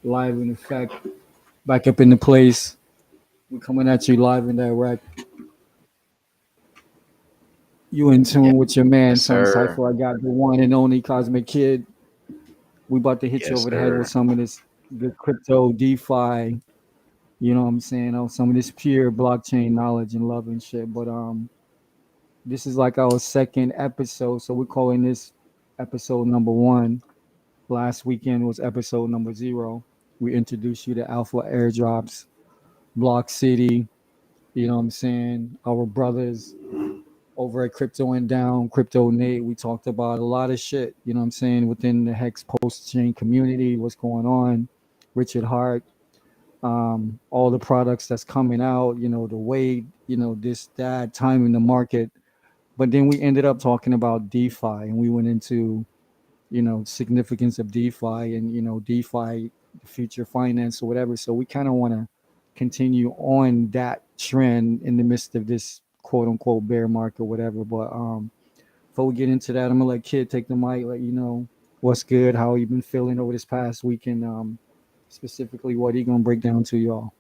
live in effect, back up in the place. We're coming at you live and direct. You in tune with your man, Yes, son sir. Cypher. I got the one and only Cosmic Kid. We about to hit you Yes, over the head with sir. some of this good crypto, DeFi. You know what I'm saying? Oh, some of this pure blockchain knowledge and love and shit. But this is like our second episode, so we're calling this episode number one. Last weekend was episode number zero. We introduced you to Alpha Airdrops, Block City. You know what I'm saying? Our brothers over at Crypto and Down, Crypto Nate. We talked about a lot of shit. You know what I'm saying? Within the Hex post chain community, what's going on? Richard Hart, all the products that's coming out. You know the way. You know this that time in the market. But then we ended up talking about DeFi, and we went into significance of DeFi and DeFi, future finance or whatever. So we kind of want to continue on that trend in the midst of this quote unquote bear market, whatever. But before we get into that, I'm gonna let Kid take the mic, let you know what's good, how you been feeling over this past weekend, specifically what he gonna break down to y'all.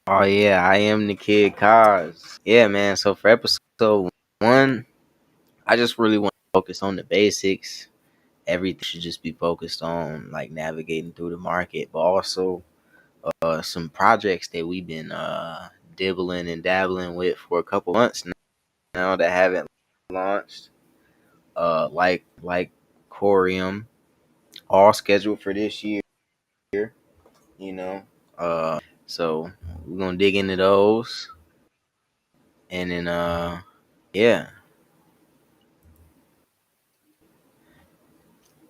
Oh yeah, I am the kid Cos. Yeah, man. So for episode one, I just really want to focus on the basics. Everything should just be focused on like navigating through the market, but also some projects that we've been dibbling and dabbling with for a couple months now that haven't launched. Like Corium, all scheduled for this year. You know, so we're gonna dig into those, and then yeah.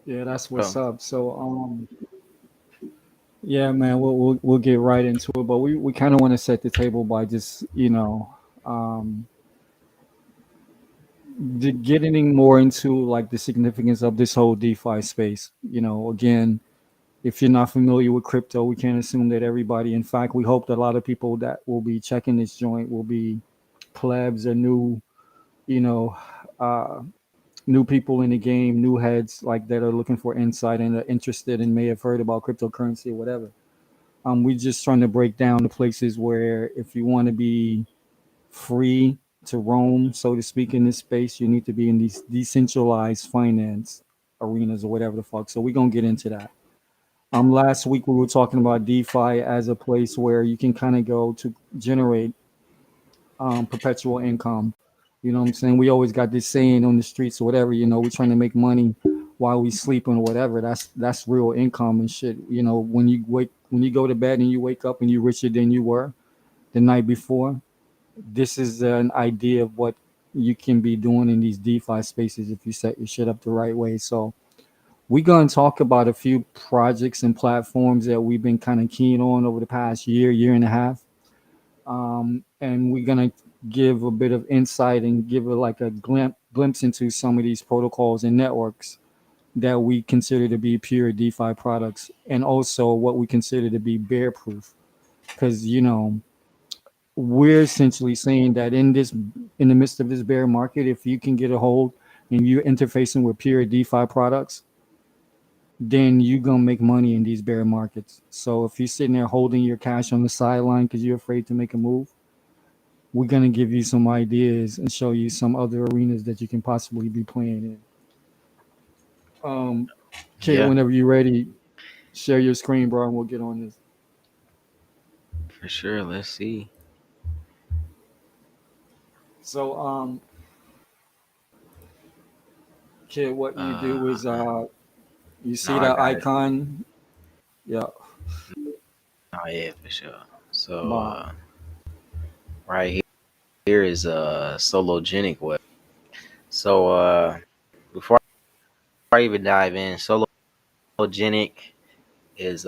Yeah, that's what's So up. So yeah, man, we'll get right into it, but we kind of want to set the table by just um getting more into like the significance of this whole DeFi space. Again, if you're not familiar with crypto, we can't assume that everybody. In fact, we hope that a lot of people that will be checking this joint will be plebs or new, you know, uh, new people in the game, new heads like that are looking for insight and are interested and may have heard about cryptocurrency or whatever. We're just trying to break down the places where if you want to be free to roam, so to speak, in this space, you need to be in these decentralized finance arenas or whatever the fuck. So we're gonna get into that. Last week we were talking about DeFi as a place where you can kind of go to generate perpetual income. You know what I'm saying? We always got this saying on the streets or whatever. We're trying to make money while we sleeping or whatever. That's real income and shit. When you go to bed and you wake up and you're richer than you were the night before. This is an idea of what you can be doing in these DeFi spaces if you set your shit up the right way. So we're gonna talk about a few projects and platforms that we've been kind of keen on over the past year and a half, and we're gonna give a bit of insight and give it like a glimpse into some of these protocols and networks that we consider to be pure DeFi products, and also what we consider to be bear proof. Because we're essentially saying that in the midst of this bear market, if you can get a hold and you're interfacing with pure DeFi products, then you're gonna make money in these bear markets. So if you're sitting there holding your cash on the sideline because you're afraid to make a move, we're gonna give you some ideas and show you some other arenas that you can possibly be playing in. Um, Kid, yeah, whenever you're ready, share your screen, bro, and we'll get on this. for sure. Let's see. So, Kid, what you Uh, do is you no, see I that got it. icon, yeah, Oh yeah, for sure. So bomb. right here is Sologenic web. So before I even dive in, Sologenic is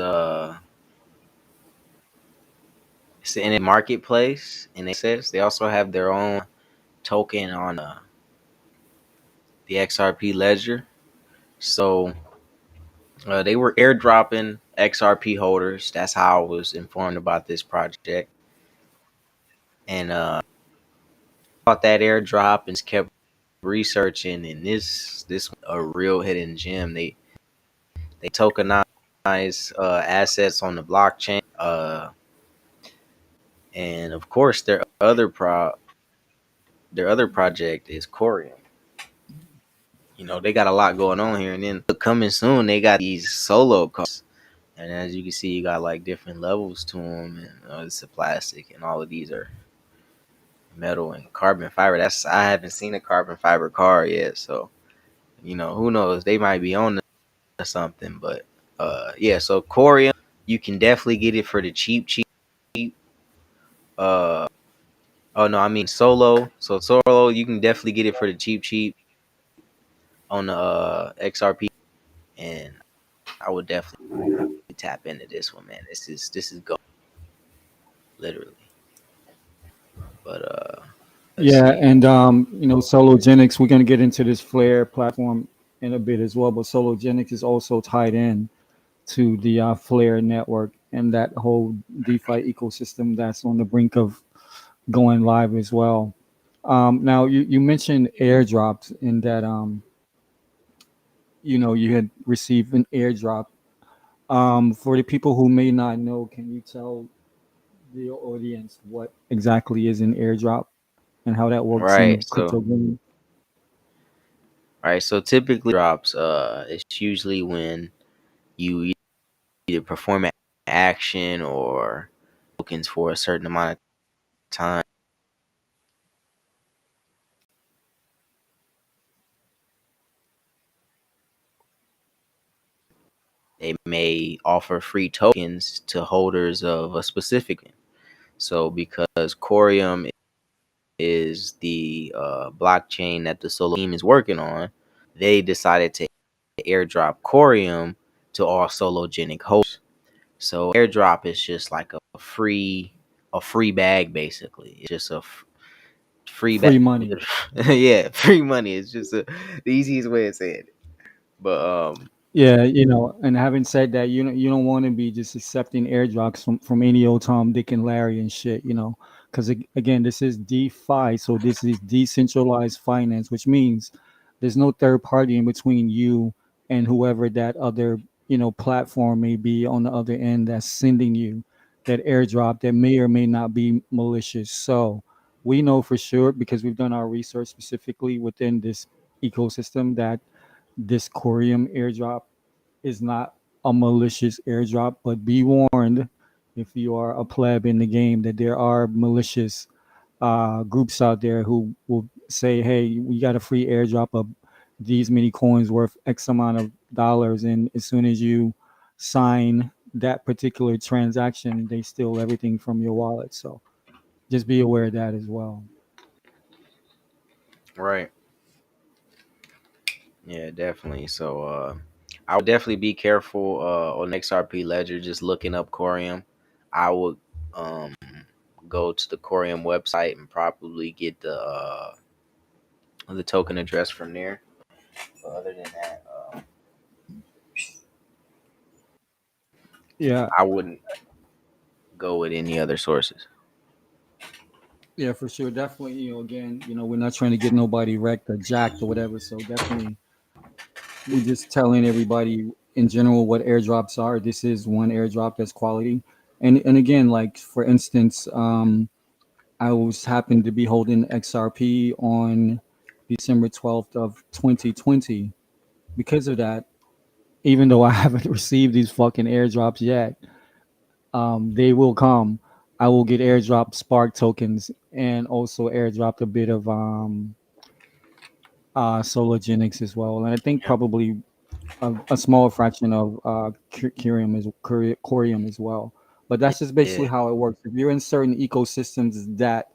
it's in a marketplace and they says they also have their own token on the XRP ledger. So they were airdropping XRP holders. That's how I was informed about this project. And about that airdrop and kept researching. And this a real hidden gem. They tokenized assets on the blockchain. And of course, their other project is Corium. You know, they got a lot going on here. And then coming soon, they got these solo cards. And as you can see, you got like different levels to them. And it's a plastic, and all of these are metal and carbon fiber. I haven't seen a carbon fiber car yet, so who knows? They might be on to something. But yeah. So Corium, you can definitely get it for the cheap. Uh, oh no, I mean Solo. So Solo, you can definitely get it for the cheap on the XRP, and I would definitely tap into this one, man. This is go literally. But let's Yeah, see. and Sologenics. We're gonna get into this Flare platform in a bit as well, but Sologenics is also tied in to the Flare network and that whole DeFi ecosystem that's on the brink of going live as well. Now you mentioned airdrops in that you had received an airdrop. For the people who may not know, can you tell the audience what exactly is an airdrop and how that works Right. in So crypto gaming? typically drops. It's usually when you either perform an action or tokens for a certain amount of time. They may offer free tokens to holders of a specific. So because Corium is the blockchain that the Solo team is working on, they decided to airdrop Corium to all Sologenic holders. So airdrop is just like a free bag basically. It's just a free bag. Free money. Yeah, free money. It's just the easiest way of saying it. But Yeah, and having said that, you don't want to be just accepting airdrops from any old Tom, Dick, and Larry and shit, because again, this is DeFi, so this is decentralized finance, which means there's no third party in between you and whoever that other platform may be on the other end that's sending you that airdrop that may or may not be malicious. So we know for sure because we've done our research specifically within this ecosystem that this Corium airdrop is not a malicious airdrop, but be warned if you are a pleb in the game that there are malicious groups out there who will say, "Hey, we got a free airdrop of these many coins worth X amount of dollars," and as soon as you sign that particular transaction, they steal everything from your wallet. So just be aware of that as well. right. Yeah, definitely. So I would definitely be careful on XRP Ledger just looking up Corium. I would um go to the Corium website and probably get the token address from there. But other than that, Yeah, I wouldn't go with any other sources. yeah, for sure. Definitely, again, we're not trying to get nobody wrecked or jacked or whatever. So definitely we're just telling everybody in general what airdrops are. This is one airdrop that's quality. And again, like for instance, I was happened to be holding XRP on December 12th of 2020. Because of that, even though I haven't received these fucking airdrops yet, they will come. I will get airdrop Spark tokens and also airdropped a bit of Sologenics as well. And I think Yep. probably a small fraction of Corium as well. But that's just basically Yeah. how it works. If you're in certain ecosystems that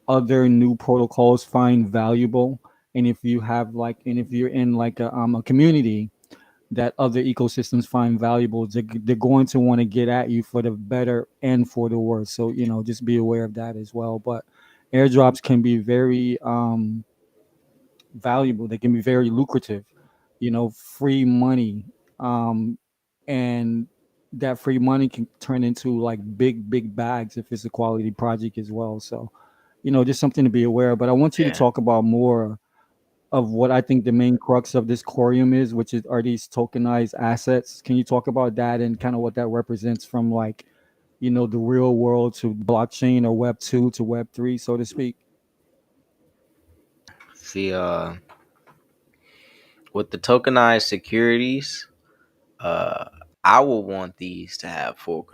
other new protocols find valuable, and if you're in like a community that other ecosystems find valuable, they're going to want to get at you for the better and for the worse. So just be aware of that as well. But airdrops can be very valuable. They can be very lucrative. Free money, um, and that free money can turn into like big bags if it's a quality project as well. So, just something to be aware of. But I want you to Yeah. talk about more. of what I think the main crux of this Corium is, which is are these tokenized assets. Can you talk about that and kind of what that represents from like, the real world to blockchain or Web 2 to Web 3, so to speak? See, with the tokenized securities, uh, I will want these to have full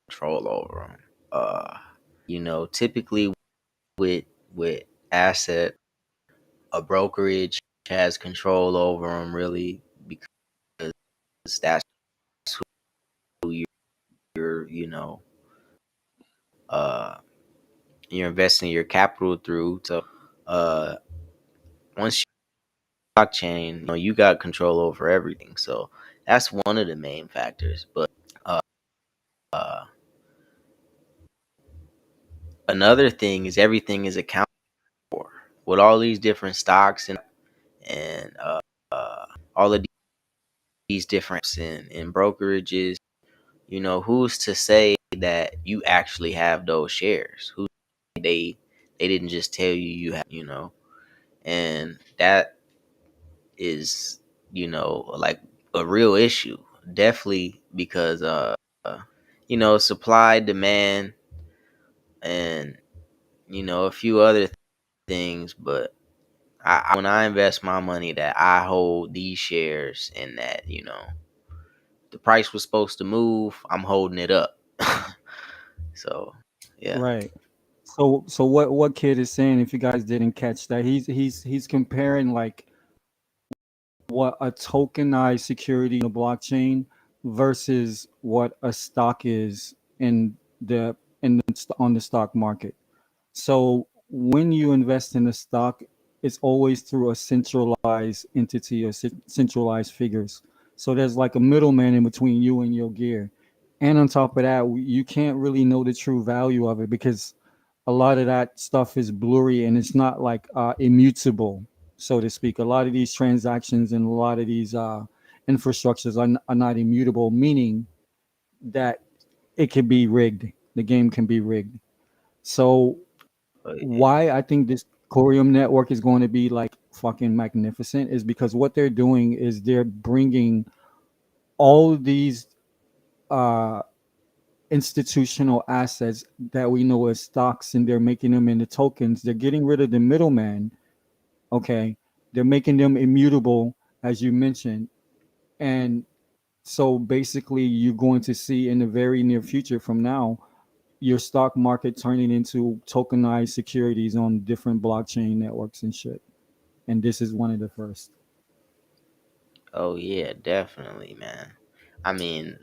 control over them. Typically with asset, a brokerage has control over them really because that's who you're uh you're investing your capital through. So uh once you blockchain, you got control over everything. So that's one of the main factors. But uh, uh another thing is everything is accounted for with all these different stocks and all of these different in brokerages. Who's to say that you actually have those shares? Who they didn't just tell you have. And that is like a real issue, definitely, because supply, demand, and a few other things. But when I invest my money, that I hold these shares, and that the price was supposed to move, I'm holding it up. So yeah. Right. So what Kid is saying, if you guys didn't catch that, he's comparing like what a tokenized security in the blockchain versus what a stock is on the stock market. So when you invest in a stock, it's always through a centralized entity or centralized figures. So there's like a middleman in between you and your gear. And on top of that, you can't really know the true value of it because a lot of that stuff is blurry and it's not like immutable, so to speak. A lot of these transactions and a lot of these infrastructures are not immutable, meaning that it can be rigged. The game can be rigged. So But yeah. why I think this Corium network is going to be like fucking magnificent is because what they're doing is they're bringing all these uh, institutional assets that we know as stocks, and they're making them into tokens. They're getting rid of the middleman. Okay, they're making them immutable, as you mentioned, and so basically, you're going to see in the very near future from now your stock market turning into tokenized securities on different blockchain networks and shit. And this is one of the first. Oh yeah, definitely, man. I mean,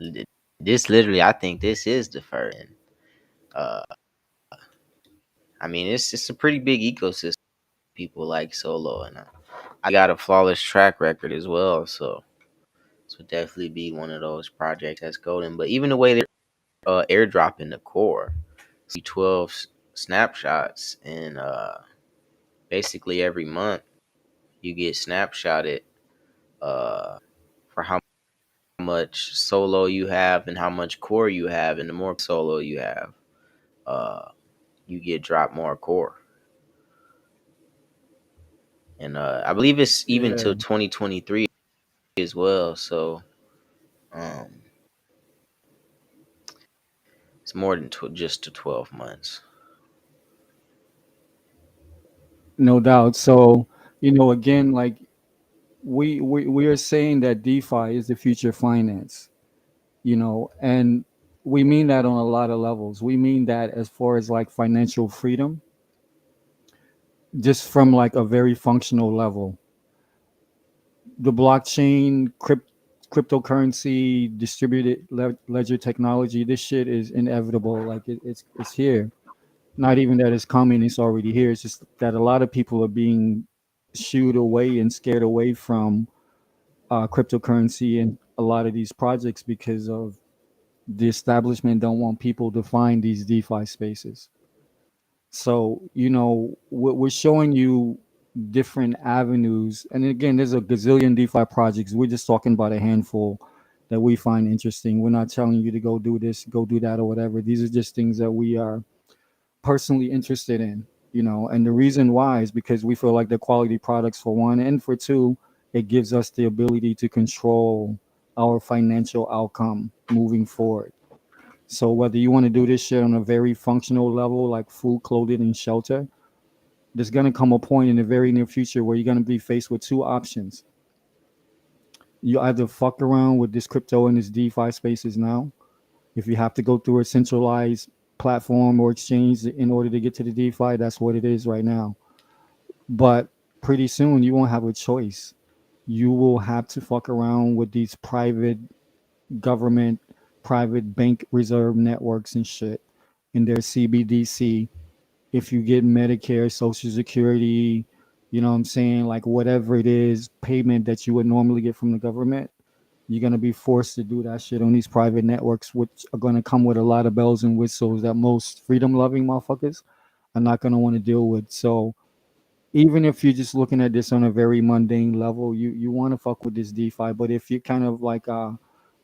this literally, I think this is the first. And uh, I mean, it's a pretty big ecosystem. People like Solo, and I got a flawless track record as well. So this would definitely be one of those projects that's golden. But even the way they're airdropping the core, see 12 snapshots, and basically every month you get snapshotted for how much solo you have and how much core you have, and the more solo you have, uh, you get dropped more core. And I believe it's even Yeah, till 2023 as well. So um, it's more than just to 12 months. no doubt. So, again, like we are saying that DeFi is the future finance, and we mean that on a lot of levels. We mean that as far as like financial freedom, just from like a very functional level. The blockchain, cryptocurrency, distributed ledger technology, this shit is inevitable. Like it's here. Not even that it's coming, it's already here. It's just that a lot of people are being shooed away and scared away from cryptocurrency and a lot of these projects because of the establishment don't want people to find these DeFi spaces. So, we're showing you different avenues. And again, there's a gazillion DeFi projects. We're just talking about a handful that we find interesting. We're not telling you to go do this, go do that, or whatever. These are just things that we are personally interested in. And the reason why is because we feel like they're quality products for one, and for two, it gives us the ability to control our financial outcome moving forward. So whether you want to do this shit on a very functional level, like food, clothing, and shelter, there's gonna come a point in the very near future where you're gonna be faced with two options. You either fuck around with this crypto and this DeFi spaces now. If you have to go through a centralized platform or exchange in order to get to the DeFi, that's what it is right now. But pretty soon you won't have a choice. You will have to fuck around with these private government, private bank reserve networks and shit in their CBDC. If you get Medicare, Social Security, you know what I'm saying, like whatever it is, payment that you would normally get from the government, you're gonna be forced to do that shit on these private networks, which are gonna come with a lot of bells and whistles that most freedom loving motherfuckers are not gonna want to deal with. So even if you're just looking at this on a very mundane level, you want to fuck with this DeFi. But if you're kind of like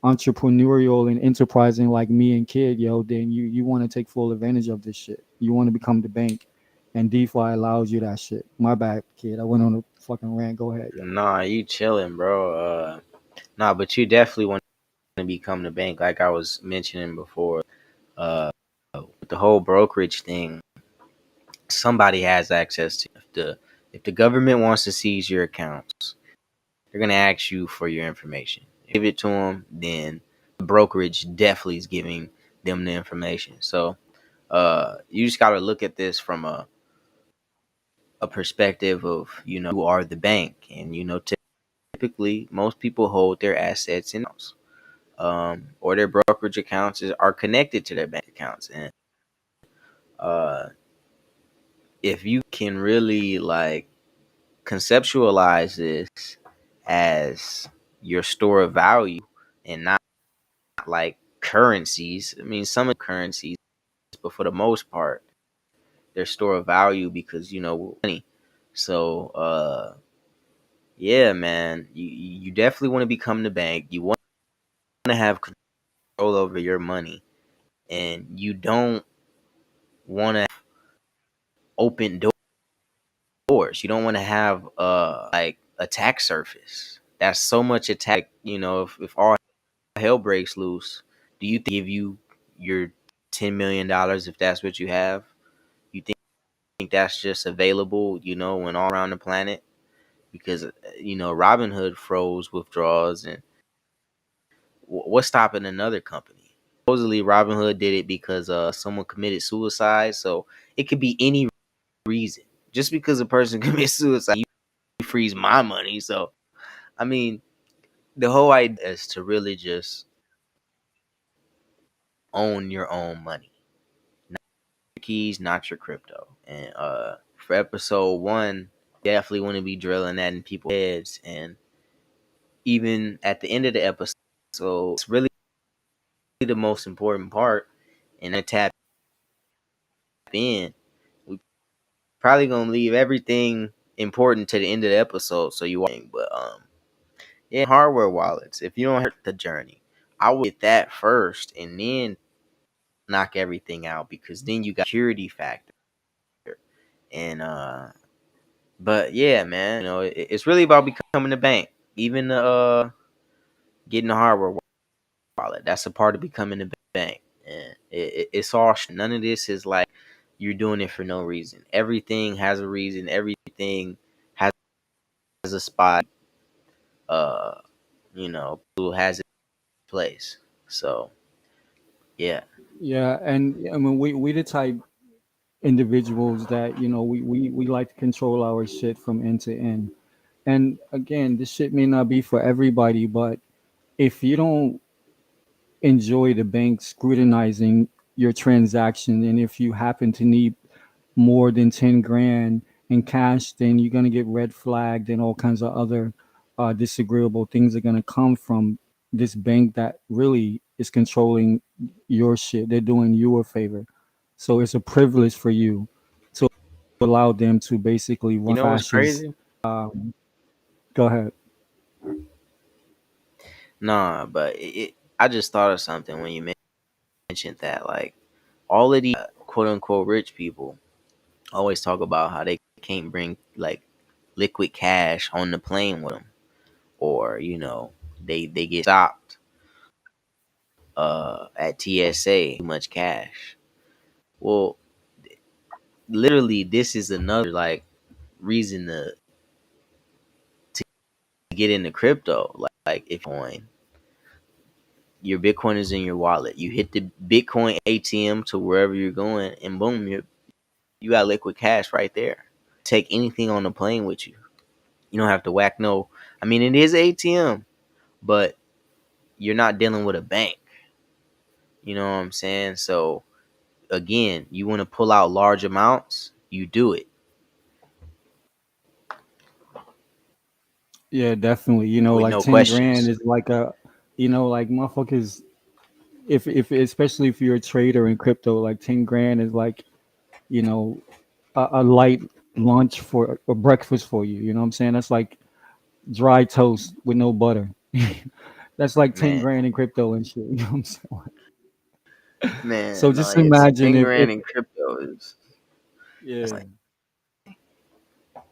entrepreneurial and enterprising like me and Kid, yo, then you want to take full advantage of this shit. You want to become the bank, and DeFi allows you that shit. My bad, Kid. I went on a fucking rant. Go ahead, yo. Nah, you chilling, bro. Nah, but you definitely want to become the bank, like I was mentioning before. Uh, with the whole brokerage thing, somebody has access to. If the government wants to seize your accounts, they're gonna ask you for your information. Give it to them, then the brokerage definitely is giving them the information. So, you just gotta look at this from a perspective of you are the bank, and typically most people hold their assets in house, or their brokerage accounts are connected to their bank accounts, and uh, if you can really like conceptualize this as your store of value and not like currencies. I mean, some of the currencies, but for the most part, they're store of value because money. So, yeah, man, you definitely want to become the bank. You want to have control over your money, and you don't want to open doors. You don't want to have like attack surface. That's so much attack. If all hell breaks loose, do you give you your $10 million if that's what you have? You think that's just available, when all around the planet? Because Robinhood froze withdrawals, and what's stopping another company? Supposedly, Robinhood did it because someone committed suicide. So it could be any reason. Just because a person commits suicide, you freeze my money. So I mean, the whole idea is to really just own your own money, not your keys, not your crypto. And for episode one, definitely want to be drilling that in people's heads. And even at the end of the episode, it's really the most important part. And I tap in. We probably gonna leave everything important to the end of the episode, so you won't. But yeah, hardware wallets. If you don't hurt the journey, I would get that first, and then knock everything out because then you got security factor. And but yeah, man, it's really about becoming a bank. Even getting the hardware wallet, that's a part of becoming a bank. And it's all none of this is like you're doing it for no reason. Everything has a reason. Everything has a spot. Uh, who has its place. So yeah. Yeah, and I mean we the type individuals that we like to control our shit from end to end. And again, this shit may not be for everybody, but if you don't enjoy the bank scrutinizing your transaction, and if you happen to need more than 10 grand in cash, then you're going to get red flagged, and all kinds of other disagreeable things are going to come from this bank that really is controlling your shit. They're doing you a favor. So it's a privilege for you to allow them to basically You run know what's fashions. crazy? Go ahead. Nah, but I just thought of something when you mentioned that. Like all of these quote unquote rich people, always talk about how they can't bring like liquid cash on the plane with them, or they get stopped at TSA too much cash. Well, literally, this is another like reason to get into crypto. Like if coin, your Bitcoin is in your wallet, you hit the Bitcoin ATM to wherever you're going, and boom, you got liquid cash right there. Take anything on the plane with you. You don't have to whack no. I mean, it is ATM, but you're not dealing with a bank. You know what I'm saying? So again, you want to pull out large amounts, you do it Yeah, definitely. with Like no 10 grand questions. is like like motherfuckers. If especially if you're a trader in crypto, like 10 grand is like you know a light lunch for or breakfast for you. You know what I'm saying? That's like dry toast with no butter. That's like ten Man, grand in crypto and shit. You know what I'm saying? So man, no, just yeah, imagine 10 if grand in crypto is that's yeah. like,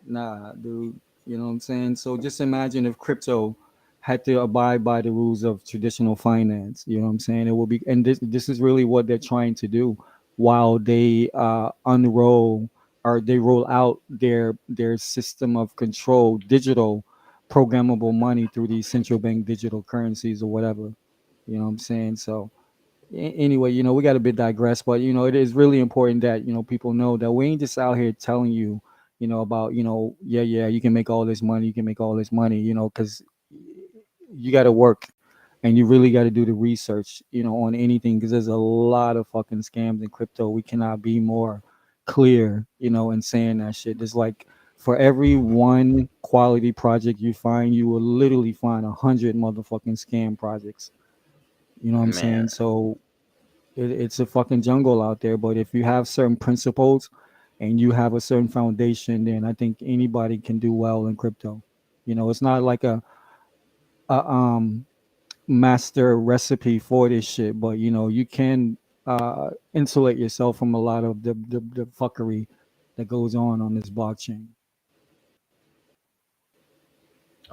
Nah, dude. You know what I'm saying? So just imagine if crypto had to abide by the rules of traditional finance. You know what I'm saying? It will be, and this is really what they're trying to do while they unroll or they roll out their system of control, digital programmable money through these central bank digital currencies or whatever. You know what I'm saying? So anyway, we got a bit digress, but it is really important that people know that we ain't just out here telling you, about yeah, yeah, you can make all this money, you can make all this money, because you got to work and you really got to do the research, on anything because there's a lot of fucking scams in crypto. We cannot be more clear, in saying that shit. There's like for every one quality project you find, you will literally find 100 motherfucking scam projects. You know what I'm man, saying? So it's a fucking jungle out there. But if you have certain principles and you have a certain foundation, then I think anybody can do well in crypto. It's not like a master recipe for this shit, but you can insulate yourself from a lot of the fuckery that goes on this blockchain.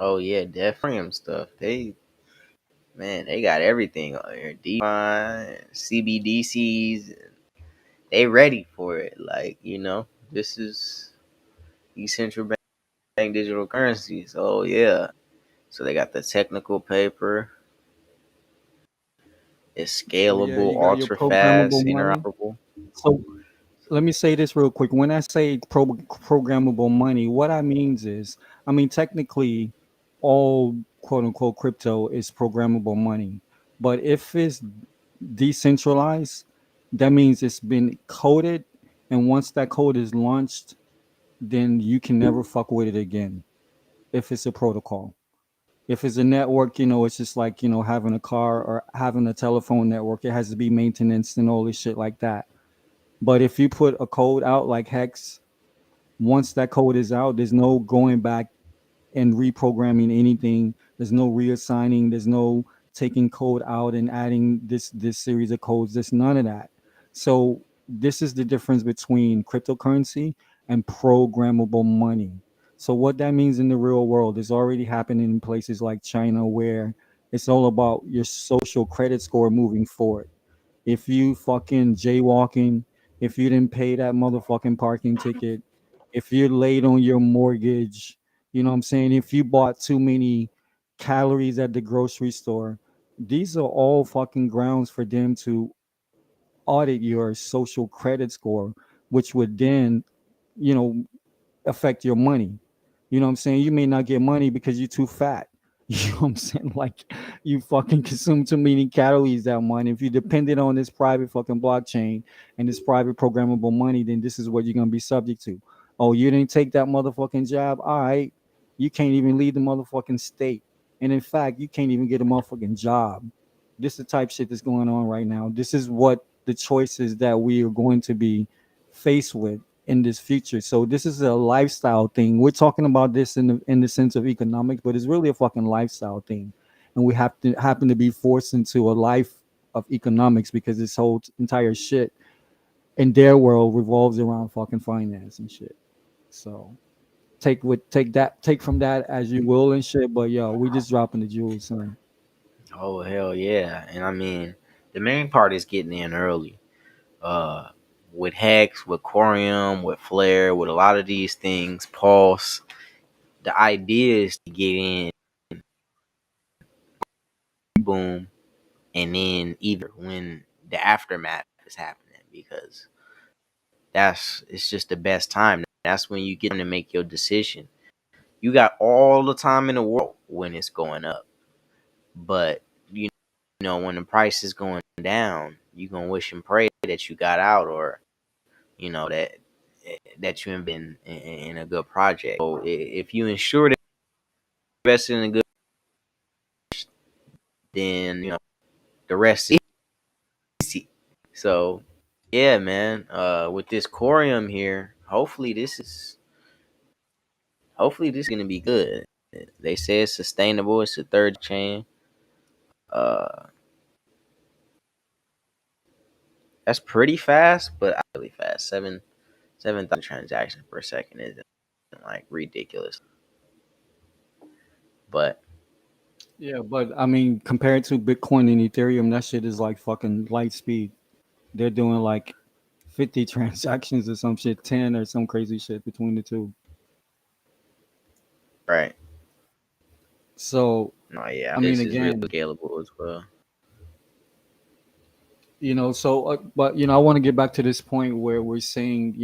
oh yeah, definitely stuff. They got everything on here. DeFi, CBDCs, they ready for it. Like, this is these central bank digital currencies. Oh yeah. So they got the technical paper. It's So yeah, scalable, you got your ultra programmable fast, money. interoperable. So let me say this real quick. When I say programmable money, what I means is, I mean technically, all quote unquote crypto is programmable money. But if it's decentralized, that means it's been coded, and once that code is launched, then you can never fuck with it again. If it's a protocol, if it's a network, it's just like having a car or having a telephone network. It has to be maintenance and all this shit like that. But if you put a code out like hex, once that code is out, there's no going back and reprogramming anything. There's no reassigning. There's no taking code out and adding this series of codes. There's none of that. So this is the difference between cryptocurrency and programmable money. So what that means in the real world is already happening in places like China where it's all about your social credit score moving forward. If you fucking jaywalking, if you didn't pay that motherfucking parking ticket, if you're late on your mortgage, you know what I'm saying? If you bought too many calories at the grocery store, these are all fucking grounds for them to audit your social credit score, which would then, you know, affect your money. You know what I'm saying? You may not get money because you're too fat. You know what I'm saying? Like you fucking consume too many calories that month. If you depended on this private fucking blockchain and this private programmable money, then this is what you're gonna be subject to. Oh, you didn't take that motherfucking job? All right. You can't even leave the motherfucking state. And in fact, you can't even get a motherfucking job. This is the type shit that's going on right now. This is what the choices that we are going to be faced with in this future. So this is a lifestyle thing. We're talking about this in the sense of economics, but it's really a fucking lifestyle thing, and we have to happen to be forced into a life of economics because this whole entire shit in their world revolves around fucking finance and shit. So take from that as you will and shit. But yo, we just dropping the jewels, son. Oh hell yeah! And I mean, the main part is getting in early. Uh, with Hex, with Corium, with Flare, with a lot of these things, Pulse. The idea is to get in, boom, and then either when the aftermath is happening, because it's just the best time. That's when you get to make your decision. You got all the time in the world when it's going up, but you know when the price is going down, you gonna wish and pray that you got out, or that you have been in a good project. So if you ensure that you're invested in a good, then the rest is easy. So yeah, man. With this Corium here, hopefully this is gonna be good. They say it's sustainable. It's the third chain. Uh, that's pretty fast, but really fast. 7,000 transactions per second isn't like ridiculous. But Yeah, but I mean, compared to Bitcoin and Ethereum, that shit is like fucking light speed. They're doing like 50 transactions or some shit, 10 or some crazy shit between the two. right, So, no, yeah, I mean, this is really again, scalable as well. but I want to get back to this point where we're saying,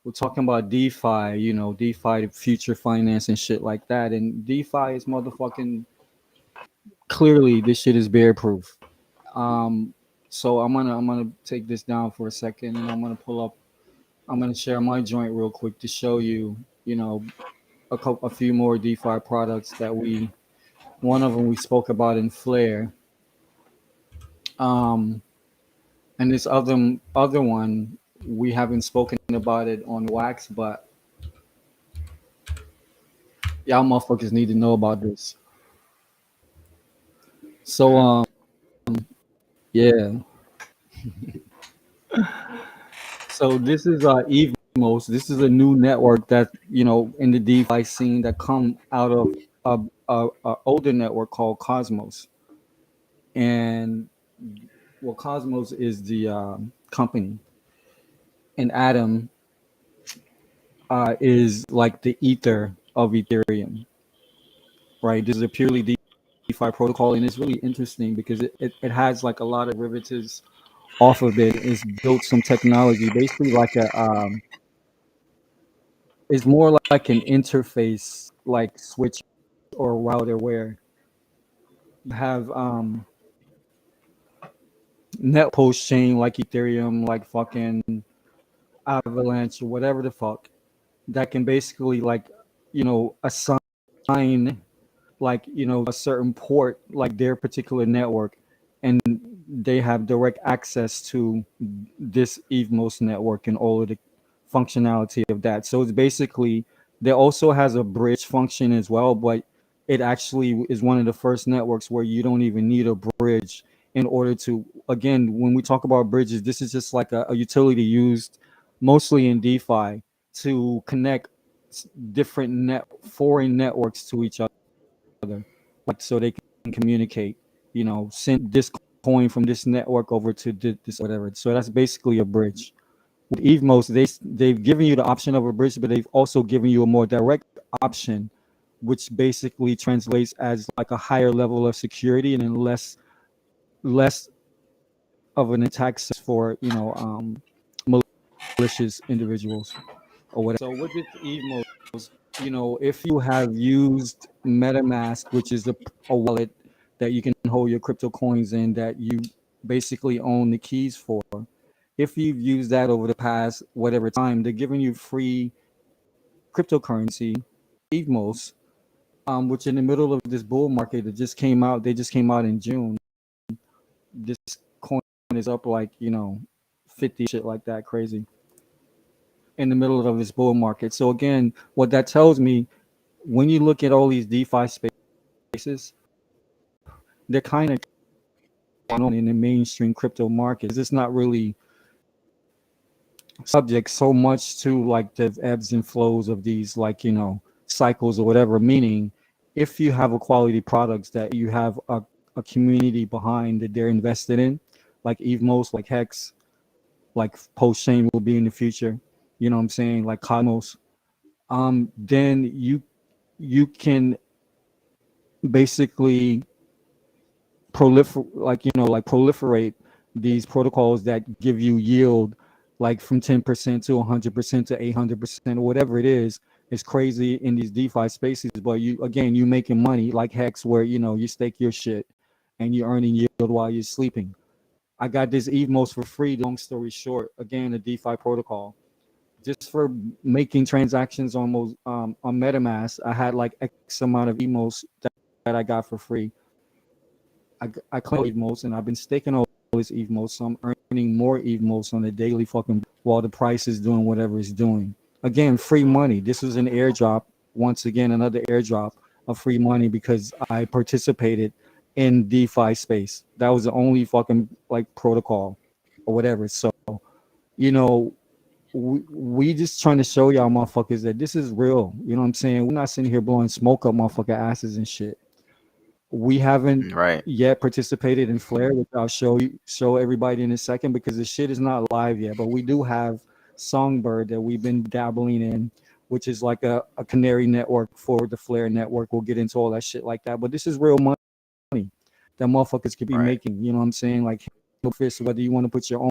we're talking about DeFi, DeFi, future finance and shit like that. And DeFi is motherfucking clearly this shit is bear proof. Um, so I'm gonna take this down for a second, and I'm gonna share my joint real quick to show you, a few more DeFi products that one of them we spoke about in Flare, um, and this other one we haven't spoken about it on Wax, but y'all motherfuckers need to know about this. So Hmm. yeah, so this is Evmos. This is a new network that in the DeFi scene that come out of a older network called Cosmos, and well, Cosmos is the company, and Atom is like the ether of Ethereum, right? This is a purely DeFi protocol, and it's really interesting because it has like a lot of derivatives off of it. It's built some technology, basically like it's more like an interface, like switch or router, where you have net post chain like Ethereum, like fucking Avalanche or whatever the fuck, that can basically like assign like a certain port like their particular network, and they have direct access to this Evmos network and all of the functionality of that. So it's basically, there also has a bridge function as well, but it actually is one of the first networks where you don't even need a bridge in order to, again, when we talk about bridges, this is just like a utility used mostly in DeFi to connect different foreign networks to each other, like so they can communicate. Send this coin from this network over to this whatever. So that's basically a bridge. With Evmos, they've given you the option of a bridge, but they've also given you a more direct option, which basically translates as like a higher level of security and then less of an attack for malicious individuals or whatever. So with this Evmos, if you have used MetaMask, which is a wallet that you can hold your crypto coins in, that you basically own the keys for, if you've used that over the past whatever time, they're giving you free cryptocurrency, Evmos, which in the middle of this bull market that just came out, they just came out in June. This coin is up like 50 shit like that, crazy, in the middle of this bull market. So again, what that tells me, when you look at all these DeFi spaces, they're kind of on in the mainstream crypto markets. It's not really subject so much to like the ebbs and flows of these like cycles or whatever. Meaning, if you have a quality products that you have a community behind that they're invested in, like Evmos, like Hex, like Post Chain will be in the future. You know what I'm saying? Like Cosmos. Then you can basically proliferate these protocols that give you yield like from 10% to 100% to 800% or whatever it is. It's crazy in these DeFi spaces, but you making money like Hex, where you stake your shit and you're earning yield while you're sleeping. I got this Evmos for free. Long story short, again, a DeFi protocol, just for making transactions on MetaMask. I had like X amount of Evmos that I got for free. I claim Evmos, and I've been staking all this Evmos, so I'm earning more Evmos on a daily fucking while the price is doing whatever it's doing. Again, free money. This was an airdrop. Once again, another airdrop of free money because I participated in DeFi space. That was the only fucking like protocol or whatever. So you know, we just trying to show y'all motherfuckers that this is real. You know what I'm saying? We're not sitting here blowing smoke up motherfucker asses and shit. We haven't Right. yet participated in Flare, which I'll show everybody in a second because the shit is not live yet. But we do have Songbird that we've been dabbling in, which is like a canary network for the Flare network. We'll get into all that shit like that. But this is real money that motherfuckers could be Right. making. You know what I'm saying? Like fish, whether you want to put your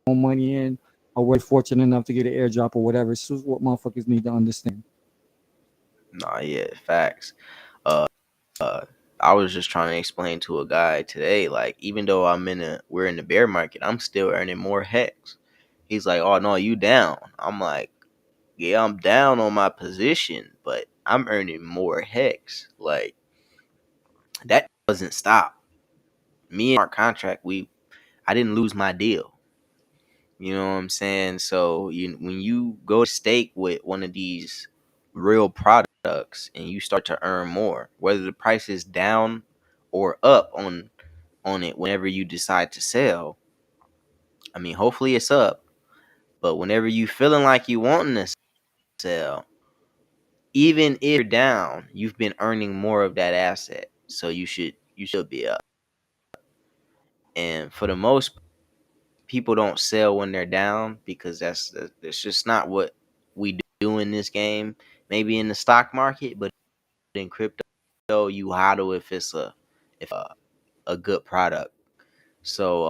own money in or we're fortunate enough to get an airdrop or whatever. This is what motherfuckers need to understand. Nah, yeah, facts. Uh, I was just trying to explain to a guy today, like, even though we're in the bear market, I'm still earning more hex. He's like, "Oh no, you down?" I'm like, "Yeah, I'm down on my position, but I'm earning more hex." Like that doesn't stop me and our contract. I didn't lose my deal. You know what I'm saying? So when you go to stake with one of these real products and you start to earn more, whether the price is down or up on it whenever you decide to sell. I mean, hopefully it's up, but whenever you feeling like you wanting to sell, even if you're down, you've been earning more of that asset. So you should be up. And for the most people don't sell when they're down because that's just not what we do in this game. Maybe in the stock market, but in crypto, you hodl if a good product. So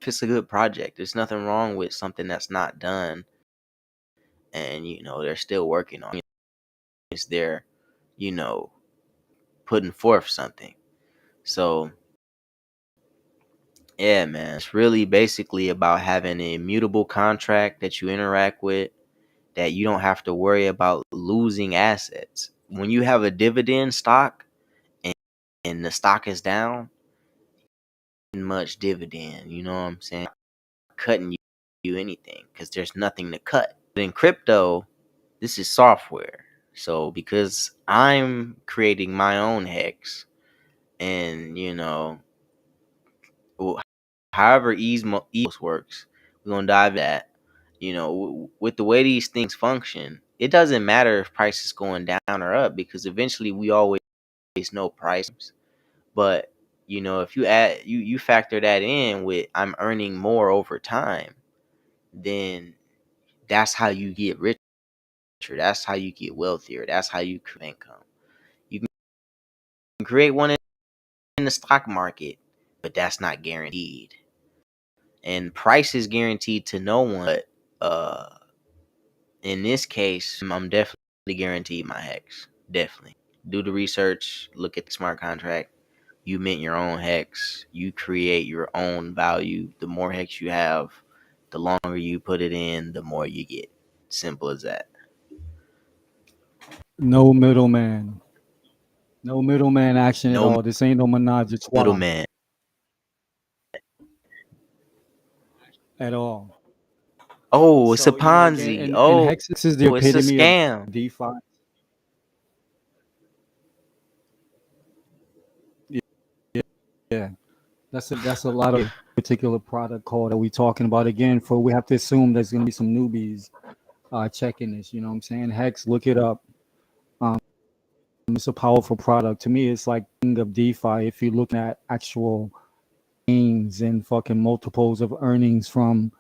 if it's a good project, there's nothing wrong with something that's not done, and they're still working on it. It's they're you know putting forth something. So yeah, man, it's really basically about having an immutable contract that you interact with, that you don't have to worry about losing assets. When you have a dividend stock and, the stock is down, much dividend, you know what I'm saying? Cutting you anything because there's nothing to cut. But in crypto, this is software. So because I'm creating my own hex and however EOS works, we're gonna dive into that. With the way these things function, it doesn't matter if price is going down or up because eventually we always know price. But if you factor that in with I'm earning more over time, then that's how you get richer. That's how you get wealthier. That's how you create income. You can create one in the stock market, but that's not guaranteed. And price is guaranteed to no one. But in this case, I'm definitely guaranteed my hex. Definitely. Do the research. Look at the smart contract. You mint your own hex. You create your own value. The more hex you have, the longer you put it in, the more you get. Simple as that. No middleman. No middleman action at No all. This ain't no menage a trois middleman. at all. Oh, it's a So again, Ponzi. and Oh, Hex is the it's a epitome of scam. DeFi. Yeah, yeah. That's a lot of particular product call that we talking about. Again, for we have to assume there's gonna be some newbies checking this. You know what I'm saying? Hex, look it up. Um, it's a powerful product. To me, it's like king of DeFi. If you're looking at actual gains and fucking multiples of earnings from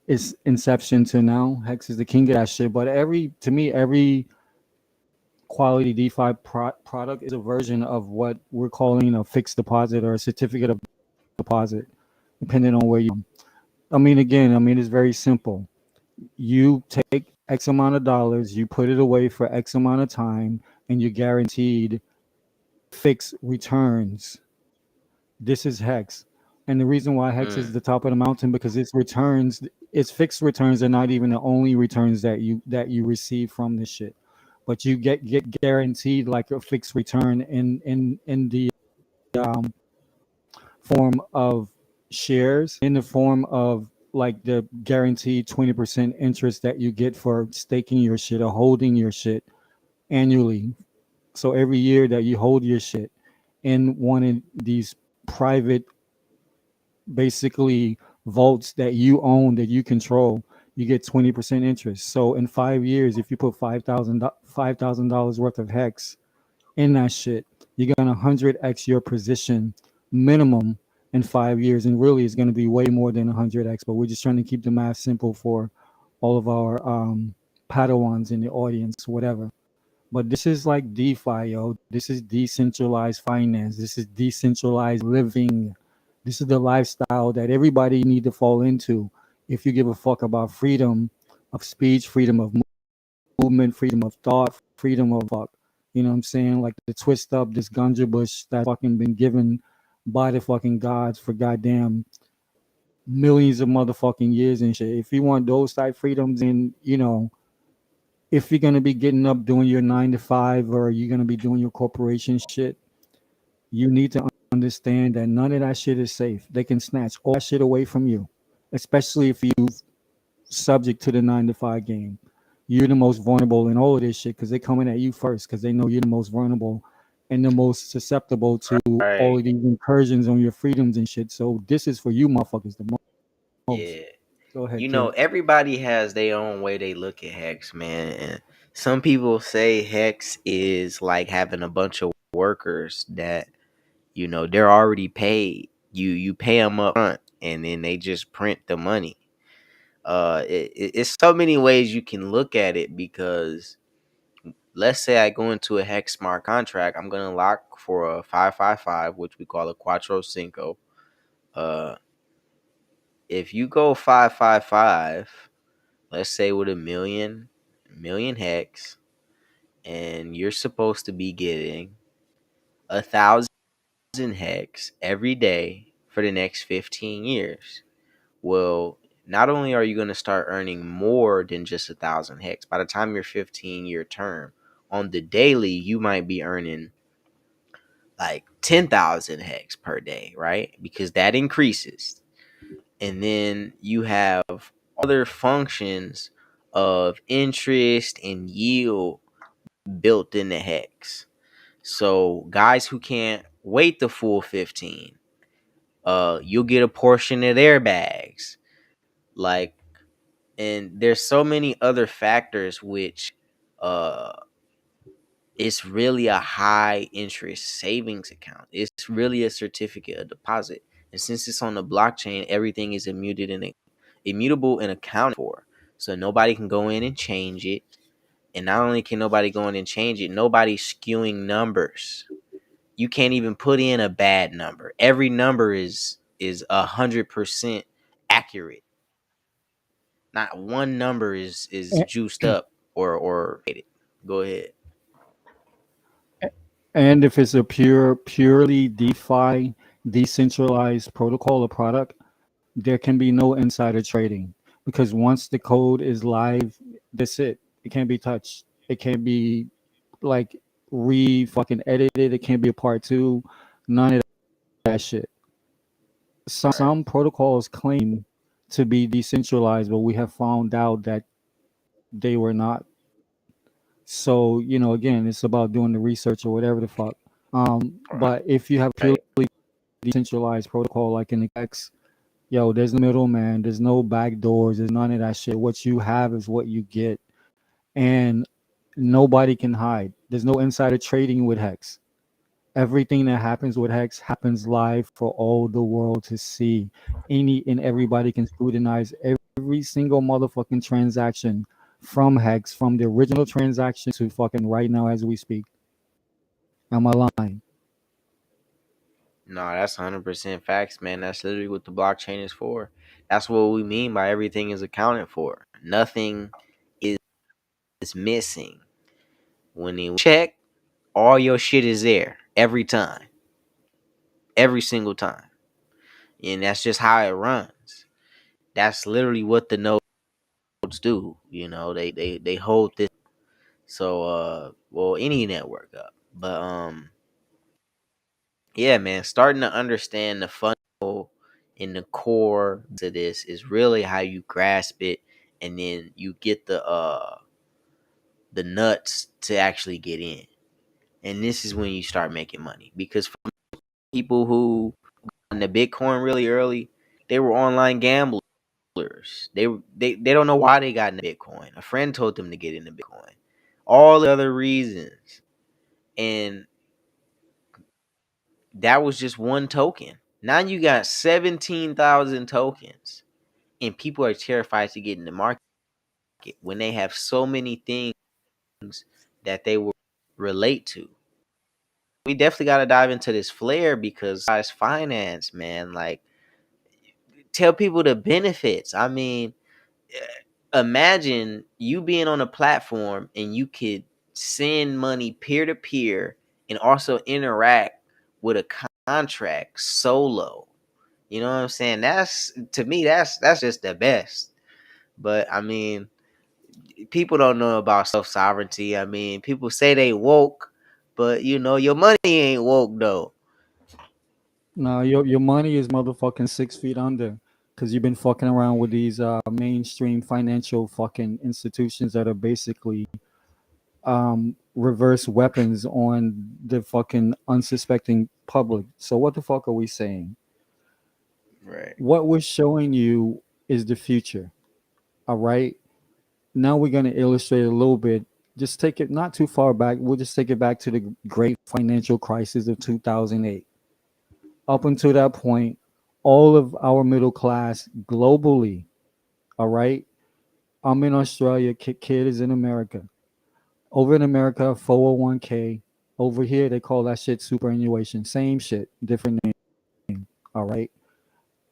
its inception to now, Hex is the king of that shit. But to me, every quality DeFi product is a version of what we're calling a fixed deposit or a certificate of deposit, depending on where you. I mean, again, I mean, it's very simple. You take X amount of dollars, you put it away for X amount of time, and you're guaranteed fixed returns. This is Hex. And the reason why Hex is Mm, the top of the mountain because its fixed returns are not even the only returns that you receive from this shit. But you get guaranteed like a fixed return in the um, form of shares, in the form of like the guaranteed 20% interest that you get for staking your shit or holding your shit annually. So every year that you hold your shit in one of these private, basically vaults that you own, that you control, you get 20% interest. So in 5 years, if you put $5,000 worth of hex in that shit, you're gonna 100x your position minimum in 5 years, and really it's gonna be way more than 100x. But we're just trying to keep the math simple for all of our Padawans in the audience, whatever. But this is like DeFi, yo. This is decentralized finance. This is decentralized living. This is the lifestyle that everybody need to fall into if you give a fuck about freedom of speech, freedom of movement, freedom of thought, freedom of fuck. You know what I'm saying? Like the twist up this ganja bush that's fucking been given by the fucking gods for goddamn millions of motherfucking years and shit. If you want those type freedoms, and if you're gonna be getting up doing your 9 to 5, or you're gonna be doing your corporation shit, you need to understand that none of that shit is safe. They can snatch all that shit away from you, especially if you subject to the 9 to 5 game. You're the most vulnerable in all of this shit because they're coming at you first because they know you're the most vulnerable and the most susceptible to all right. of these incursions on your freedoms and shit. So this is for you motherfuckers the most. Yeah. Go ahead, You know, kid. everybody has their own way they look at hex, man. And some people say hex is like having a bunch of workers that, they're already paid. You pay them up front and then they just print the money. It's so many ways you can look at it because let's say I go into a hex smart contract, I'm gonna lock for a 555, which we call a quattro cinco. Uh, if you go 555, let's say with a million hex, and you're supposed to be getting 1,000 hex every day for the next 15 years. Well, not only are you going to start earning more than just 1,000 hex, by the time your 15-year term, on the daily, you might be earning like 10,000 hex per day, right? Because that increases. And then you have other functions of interest and yield built in the hex. So guys who can't wait the full 15, you'll get a portion of their bags. Like, and there's so many other factors which uh it's really a high interest savings account. It's really a certificate of deposit. And since it's on the blockchain, everything is immutable and accounted for. So nobody can go in and change it. And not only can nobody go in and change it, nobody's skewing numbers. You can't even put in a bad number. Every number is 100% accurate. Not one number is juiced up or go ahead. And if it's a purely DeFi, decentralized protocol or product, there can be no insider trading because once the code is live, that's it. It can't be touched. It can't be like re fucking edited. It can't be a part two. None of that shit. Right. Some protocols claim to be decentralized, but we have found out that they were not. So, again, it's about doing the research or whatever the fuck. But if you have purely Right. decentralized protocol like in the X, yo, there's no middleman, there's no back doors, there's none of that shit. What you have is what you get, and nobody can hide. There's no insider trading with Hex. Everything that happens with Hex happens live for all the world to see. Any and everybody can scrutinize every single motherfucking transaction from Hex, from the original transaction to fucking right now as we speak. Am I lying? No, that's 100% facts, man. That's literally what the blockchain is for. That's what we mean by everything is accounted for. Nothing is missing. When you check, all your shit is there every time, every single time. And that's just how it runs. That's literally what the nodes do. They hold this. So well, any network up. But yeah, man, starting to understand the fundamental and the core to this is really how you grasp it, and then you get the nuts to actually get in. And this is when you start making money, because for people who got into Bitcoin really early, they were online gamblers. They don't know why they got into Bitcoin. A friend told them to get into Bitcoin. All the other reasons. And that was just one token. Now you got 17,000 tokens, and people are terrified to get in the market when they have so many things that they will relate to. We definitely got to dive into this flare, because it's finance, man. Like, tell people the benefits. I mean, imagine you being on a platform and you could send money peer to peer and also interact with a contract solo. You know what I'm saying? That's, to me, that's just the best. But I mean, people don't know about self sovereignty. I mean, people say they woke, but your money ain't woke though. No, your money is motherfucking 6 feet under, because you've been fucking around with these mainstream financial fucking institutions that are basically reverse weapons on the fucking unsuspecting public. So what the fuck are we saying? Right. What we're showing you is the future. All right. Now we're gonna illustrate a little bit. Just take it not too far back. We'll just take it back to the great financial crisis of 2008. Up until that point, all of our middle class globally, all right. I'm in Australia. Kid is in America. Over in America, 401k. Over here, they call that shit superannuation. Same shit, different name. All right.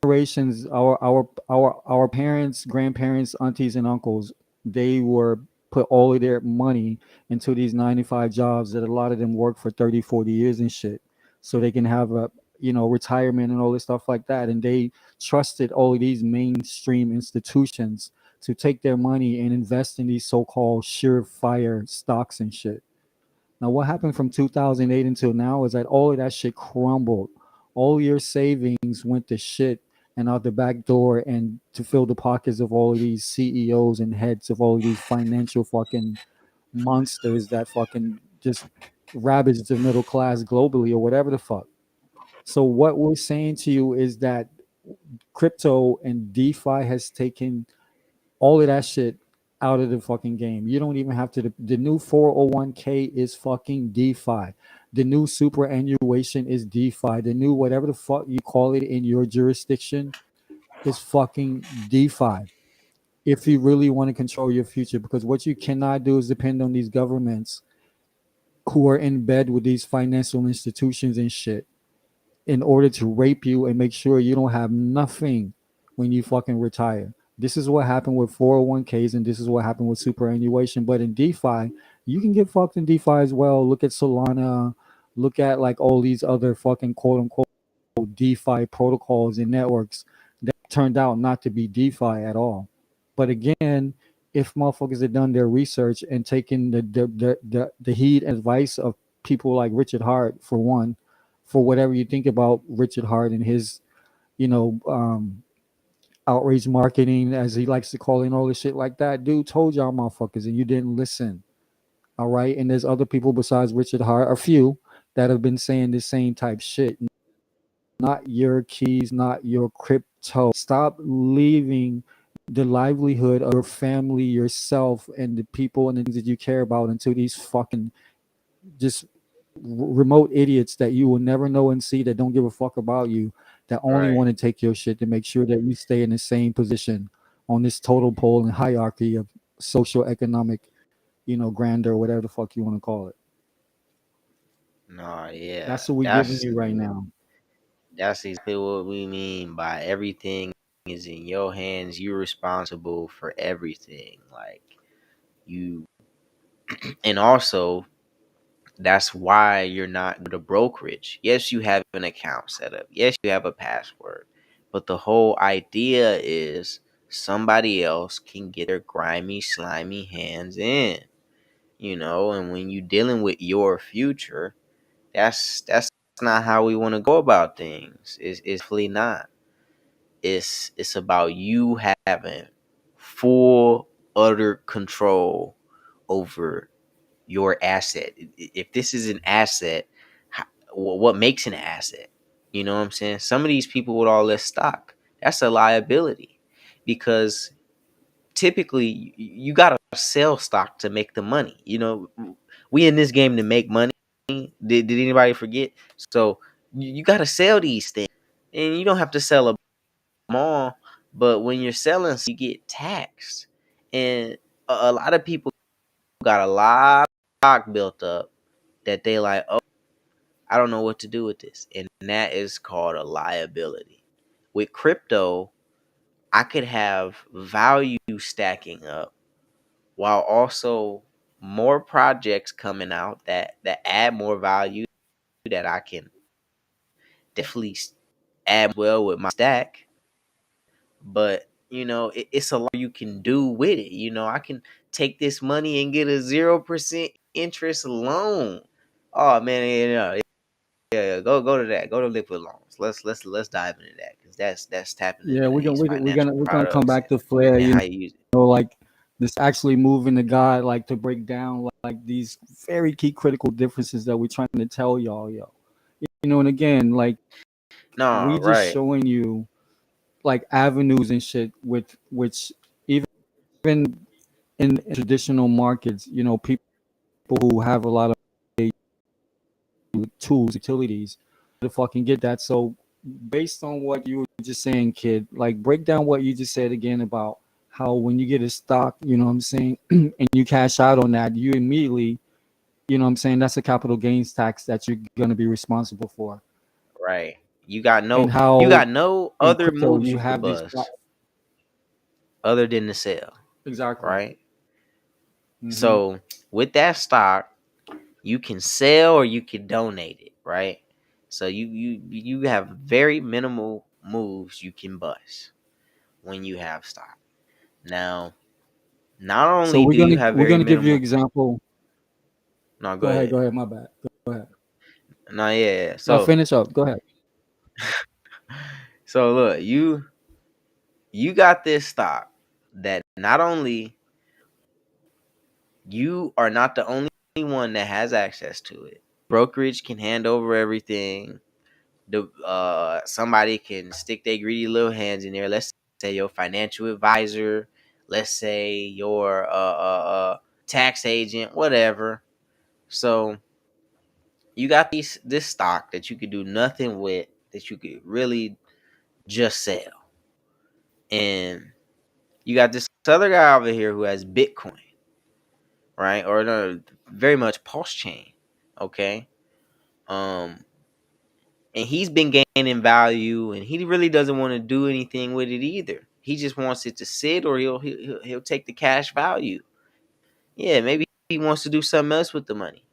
Generations, our parents, grandparents, aunties, and uncles, they were put all of their money into these 9 to 5 jobs that a lot of them work for 30, 40 years and shit, so they can have a retirement and all this stuff like that. And they trusted all of these mainstream institutions to take their money and invest in these so-called surefire stocks and shit. Now, what happened from 2008 until now is that all of that shit crumbled. All your savings went to shit and out the back door, and to fill the pockets of all of these CEOs and heads of all of these financial fucking monsters that fucking just ravage the middle class globally or whatever the fuck. So, what we're saying to you is that crypto and DeFi has taken all of that shit out of the fucking game. You don't even have to. The new 401k is fucking DeFi. The new superannuation is DeFi. The new whatever the fuck you call it in your jurisdiction is fucking DeFi. If you really want to control your future, because what you cannot do is depend on these governments who are in bed with these financial institutions and shit in order to rape you and make sure you don't have nothing when you fucking retire. This is what happened with 401ks, and this is what happened with superannuation. But in DeFi, you can get fucked in DeFi as well. Look at Solana, look at like all these other fucking quote unquote DeFi protocols and networks that turned out not to be DeFi at all. But again, if motherfuckers had done their research and taken the heed and advice of people like Richard Hart, for one, for whatever you think about Richard Hart and his, you know, outrage marketing, as he likes to call it, and all this shit like that. Dude told y'all motherfuckers, and you didn't listen. All right. And there's other people besides Richard Hart, a few, that have been saying the same type shit. not your keys, not your crypto. Stop leaving the livelihood of your family, yourself, and the people and the things that you care about into these fucking just remote idiots that you will never know and see, that don't give a fuck about you, that only Right. want to take your shit to make sure that you stay in the same position on this total pole and hierarchy of social economic, grandeur, whatever the fuck you want to call it. No, yeah. That's what we're giving That's you right now. that's exactly what we mean by everything is in your hands. You're responsible for everything. Like you and also that's why you're not the brokerage. Yes, you have an account set up. Yes, you have a password. But the whole idea is somebody else can get their grimy, slimy hands in. And when you're dealing with your future, that's not how we want to go about things. It's definitely not. It's about you having full utter control over your asset. If this is an asset, what makes an asset? You know what I'm saying? Some of these people with all this stock, that's a liability because typically you got to sell stock to make the money. We in this game to make money. Did anybody forget? So you got to sell these things, and you don't have to sell them all. But when you're selling, you get taxed, and a lot of people got a lot of stock built up that they like. Oh, I don't know what to do with this, and that is called a liability. With crypto, I could have value stacking up while also more projects coming out that add more value that I can definitely add well with my stack. But it's a lot you can do with it. I can take this money and get a 0% interest loan. Oh man, yeah, go to that. Go to liquid loans. Let's dive into that because that's tapping Yeah, into we're gonna these we're gonna we're gonna financial we're gonna come products back and to Flair. and how you use it. Like this actually moving the guide, like to break down like these very key critical differences that we're trying to tell y'all, yo. And again, like No, we just right, showing you like avenues and shit with which even in traditional markets, people who have a lot of tools, utilities to fucking get that. So based on what you were just saying, kid, like break down what you just said again about how when you get a stock, what I'm saying, and you cash out on that, you immediately, what I'm saying, that's a capital gains tax that you're gonna be responsible for. right. You got And no you how got no in other crypto moves you you could have these bust other than the sell, exactly. right? Hmm. So with that stock, you can sell or you can donate it, right? So you have very minimal moves you can bust when you have stock. Now, not So only we're do you gonna have we're very gonna give you minimal. example. No, go Go ahead, ahead. go ahead. My bad. Go ahead. No, yeah. Now So finish up. Go ahead. so look, you got this stock that not only you are not the only one that has access to it. Brokerage can hand over everything. The somebody can stick their greedy little hands in there. Let's say your financial advisor, let's say your tax agent, whatever. So you got this stock that you could do nothing with, that you could really just sell, and you got this other guy over here who has Bitcoin, right? Or no, very much Pulse chain. Okay. Um, and he's been gaining value, and he really doesn't want to do anything with it either. He just wants it to sit, or he'll take the cash value. Yeah, maybe he wants to do something else with the money.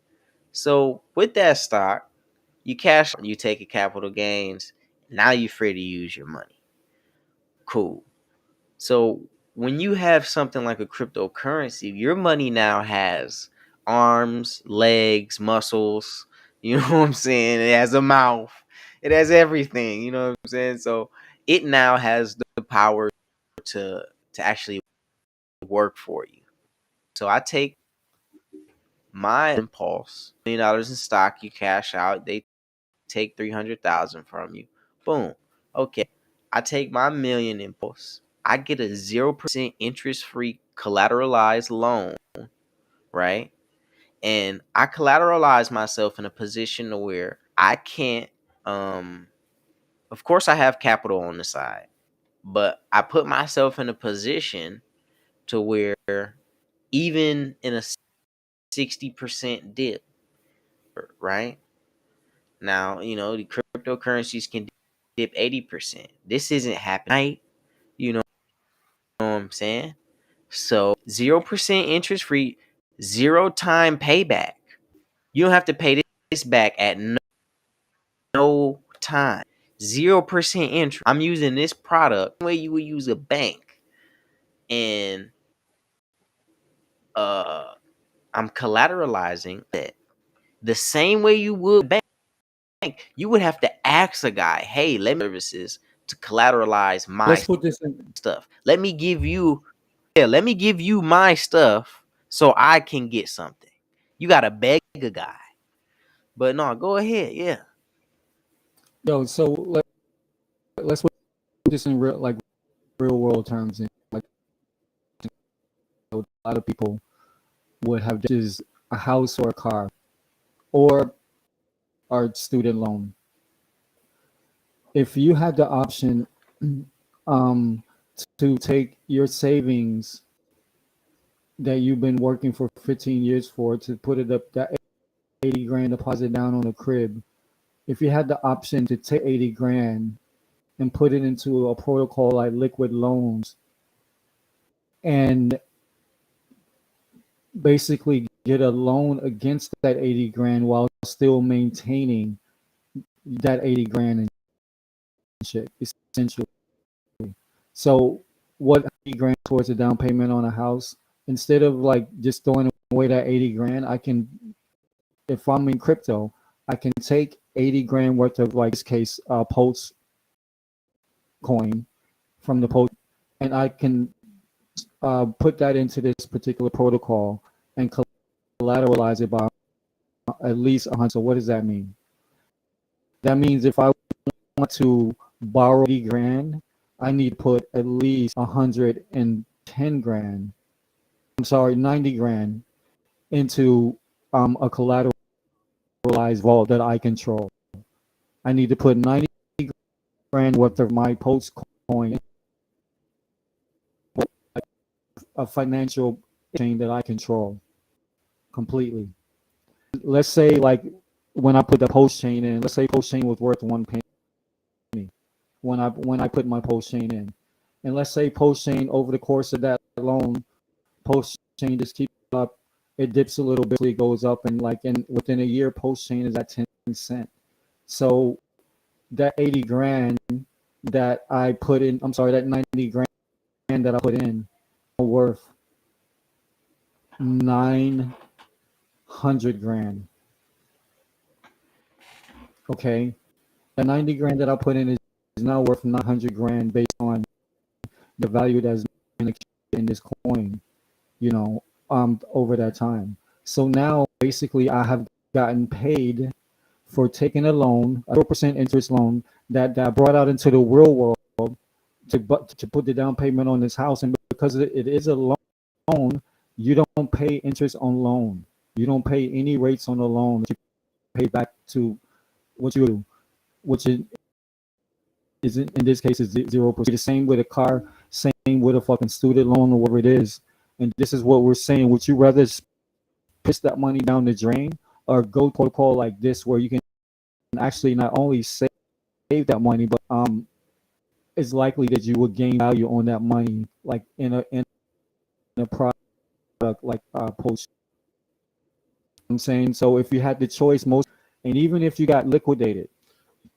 So with that stock, you cash, you take a capital gains. Now you're free to use your money. Cool. So when you have something like a cryptocurrency, your money now has arms, legs, muscles. You know what I'm saying? It has a mouth. It has everything. You know what I'm saying? So it now has the power to actually work for you. So I take my impulse $1 million in stock. You cash out. They take 300,000 from you. Boom. Okay. I take my million in post. I get a 0% interest free collateralized loan, right? And I collateralize myself in a position to where I can't of course I have capital on the side, but I put myself in a position to where even in a 60% dip, right? Now, the cryptocurrencies can dip 80%. This isn't happening, you know what I'm saying? So 0% interest free, zero time payback. You don't have to pay this back at no time. 0% interest. I'm using this product the way you would use a bank. And I'm collateralizing that the same way you would a bank. You would have to ask a guy, hey, let me services to collateralize my Let's put this in. stuff. Let me give you my stuff so I can get something. You gotta beg a guy. But no, go ahead. Yeah. Yo, so let's put this in real world terms. And like a lot of people would have just a house or a car or our student loan. If you had the option um, to take your savings that you've been working for 15 years for to put it up that 80 grand deposit down on a crib, if you had the option to take 80 grand and put it into a protocol like liquid loans and basically get a loan against that 80 grand while still maintaining that 80 grand and shit, essentially. So what 80 grand towards a down payment on a house, instead of like just throwing away that 80 grand, I can, if I'm in crypto, I can take 80 grand worth of, like this case, Pulse coin from the Pulse, and I can put that into this particular protocol and collateralize it by at least 100. So what does that mean? That means if I want to borrow 80 grand, I need to put at least 110 grand. I'm sorry, 90 grand into a collateralized vault that I control. I need to put 90 grand worth of my Pulse coin, a financial chain that I control completely. Let's say like when I put the Pulse chain in, let's say Pulse chain was worth 1 penny when I put my Pulse chain in, and let's say Pulse chain over the course of that loan, Pulse chain just keeps up. It dips a little bit, it goes up, and like within a year, Pulse chain is at 10 cent. So that 80 grand that I put in, I'm sorry, that 90 grand that I put in, worth 900 grand. Okay, the 90 grand that I put in is now worth 900 grand based on the value that's in this coin, over that time. So now basically I have gotten paid for taking a loan, a 0% interest loan that brought out into the real world to put the down payment on this house. And because it is a loan, you don't pay interest on loan. You don't pay any rates on the loan. You pay back to what you do, which is in this case is 0%. The same with a car, same with a fucking student loan or whatever it is. And this is what we're saying. Would you rather piss that money down the drain or go protocol like this where you can actually not only save that money, but it's likely that you will gain value on that money, like in a product like Post. I'm saying, so if you had the choice, and even if you got liquidated,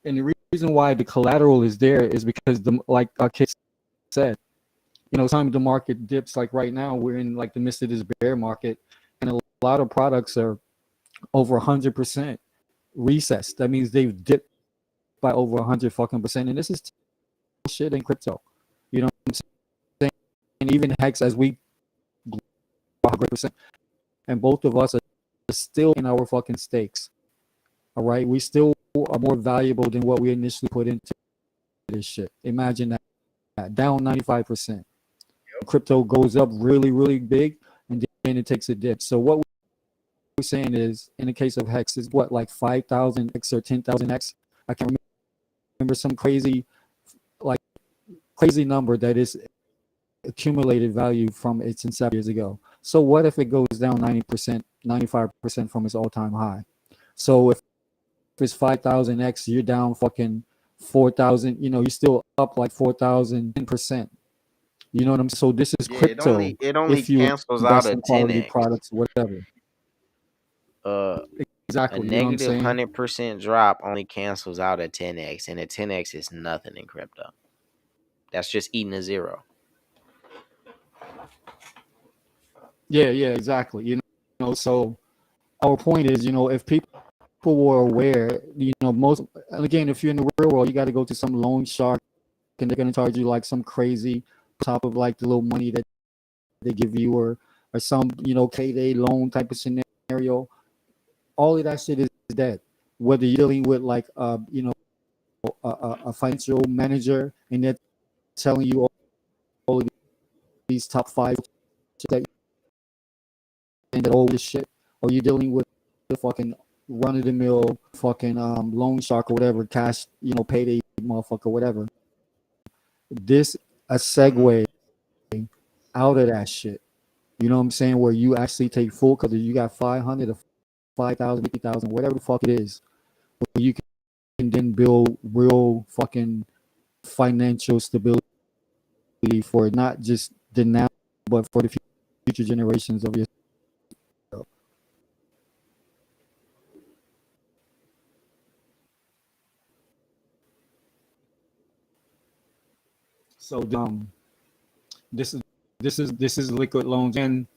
and the reason why the collateral is there is because like our kids said, time the market dips, like right now we're in like the midst of this bear market, and a lot of products are over 100% recessed. That means they've dipped by over 100 fucking %, and this is shit in crypto. You know what I'm saying? And even Hex, as we 100%, and both of us are still in our fucking stakes. All right, we still are more valuable than what we initially put into this shit. Imagine that down 95%. Crypto goes up really, really big, and then it takes a dip. So what we're saying is, in the case of Hex, is what, like 5,000x or 10,000x? I can't remember, some like crazy number that is accumulated value from its inception years ago. So what if it goes down 90%, 95% from its all-time high? So if it's 5,000x, you're down fucking 4,000. You're still up like 4,000%. You know what I'm saying? So this is Yeah, crypto. it only If you cancels out invest a in quality 10x. products, whatever. Uh, a Exactly. You know what I'm negative saying? 100% drop only cancels out a 10x, and a 10x is nothing in crypto. That's just eating a zero. Yeah, yeah, exactly. So our point is, if people were aware, most, and again, if you're in the real world, you got to go to some loan shark, and they're going to charge you like some crazy top of like the little money that they give you, or some payday loan type of scenario. All of that shit is dead. Whether you're dealing with like a financial manager, and they're telling you all of these top five that and all this shit, or you're dealing with the fucking run of the mill fucking loan shark or whatever, cash, payday motherfucker, whatever. This a Hmm. segue out of that shit. You know what I'm saying? Where you actually take full coverage. You got 500 or 5,000, 50,000, whatever the fuck it is. Where you can then build real fucking financial stability for not just the now, but for the future generations of yourself. So this is this is liquid loans, and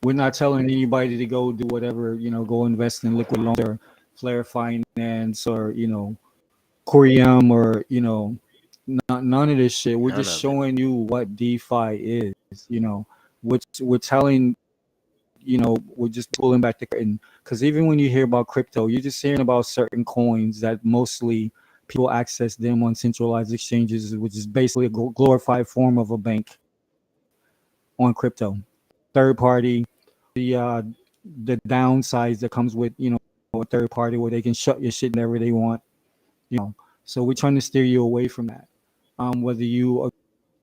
we're not telling anybody to go do whatever, go invest in liquid loans or Flare Finance or Corium or none of this shit. We're None just of it. showing you what DeFi is. Which we're telling. We're just pulling back the curtain, because even when you hear about crypto, you're just hearing about certain coins that mostly people access them on centralized exchanges, which is basically a glorified form of a bank on crypto. Third party, the downsides that comes with a third party where they can shut your shit whenever they want. So we're trying to steer you away from that. Whether you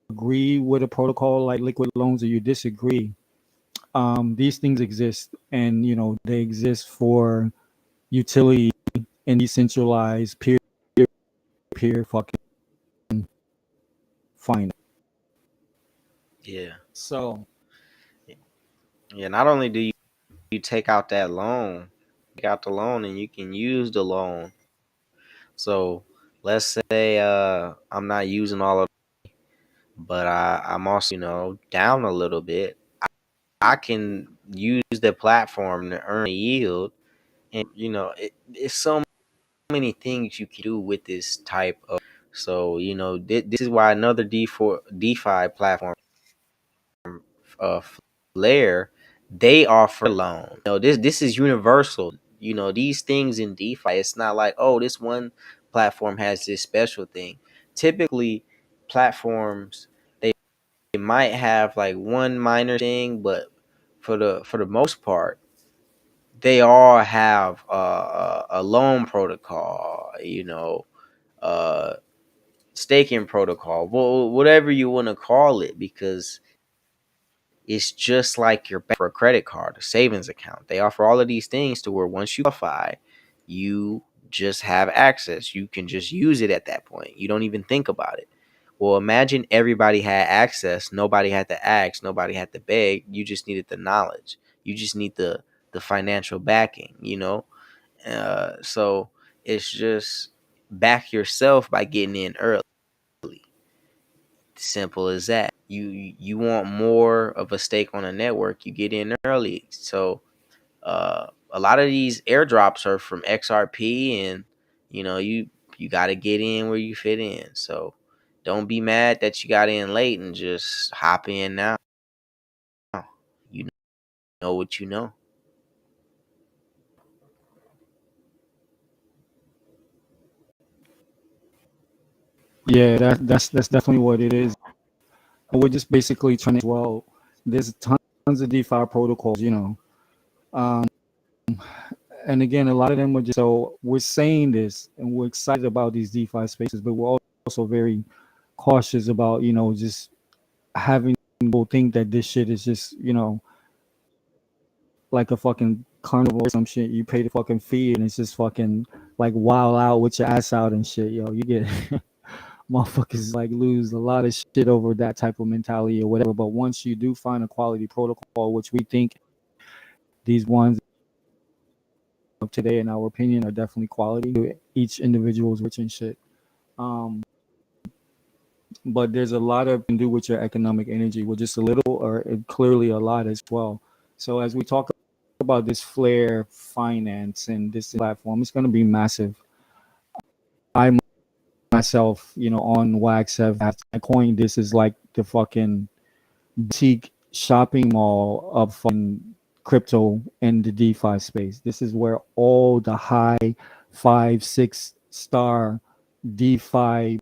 agree with a protocol like liquid loans or you disagree, these things exist, and they exist for utility and decentralized peer fucking finance. Yeah. So Yeah. Not only do you take out that loan, take out the loan, and you can use the loan. So let's say I'm not using all of, but I'm also down a little bit. I can use the platform to earn a yield, and it's so many things you can do with this type of. So this is why another DeFi platform, uh, Flare, they offer loan. This is universal. These things in DeFi, it's not like, oh, this one platform has this special thing. Typically, platforms, they might have like one minor thing, but for the most part, they all have a loan protocol. Uh, staking protocol, whatever you want to call it, because it's just like your bank for a credit card, a savings account. They offer all of these things to where once you qualify, you just have access. You can just use it at that point. You don't even think about it. Well, imagine everybody had access. Nobody had to ask. Nobody had to beg. You just needed the knowledge. You just need the financial backing. So it's just back yourself by getting in early. Simple as that. You want more of a stake on a network, you get in early. So a lot of these airdrops are from XRP, and you got to get in where you fit in. So don't be mad that you got in late, and just hop in now. You know what you know. Yeah, that's definitely what it is. And we're just basically trying to well. There's tons of DeFi protocols, um, and again, a lot of them are just so we're saying this and we're excited about these DeFi spaces, but we're also very cautious about just having people think that this shit is just like a fucking carnival or some shit. You pay the fucking fee and it's just fucking like wild out with your ass out and shit, yo. You get motherfuckers like lose a lot of shit over that type of mentality or whatever. But once you do find a quality protocol, which we think these ones of today, in our opinion, are definitely quality. Each individual is rich and shit. Um, but there's a lot of can do with your economic energy, with just a little or clearly a lot as well. So as we talk about this Flare finance and this platform, it's going to be massive. I myself, on Wax have I coined this as like the fucking boutique shopping mall of fucking crypto and the DeFi space. This is where all the high 5, 6 star DeFi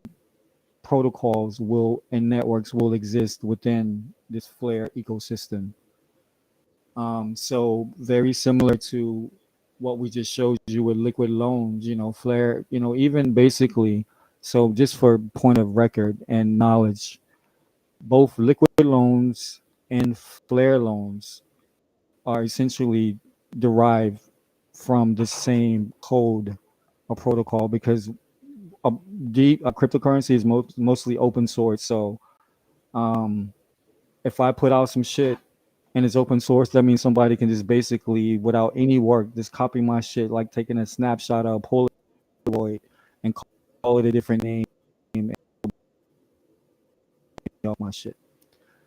protocols will and networks will exist within this Flare ecosystem. So very similar to what we just showed you with liquid loans, Flare, even basically. So just for point of record and knowledge, both liquid loans and Flare loans are essentially derived from the same code or protocol because a deep cryptocurrency is mostly open source. So um, if I put out some shit and it's open source, that means somebody can just basically, without any work, just copy my shit, like taking a snapshot of a Polaroid and call it a different name and my shit.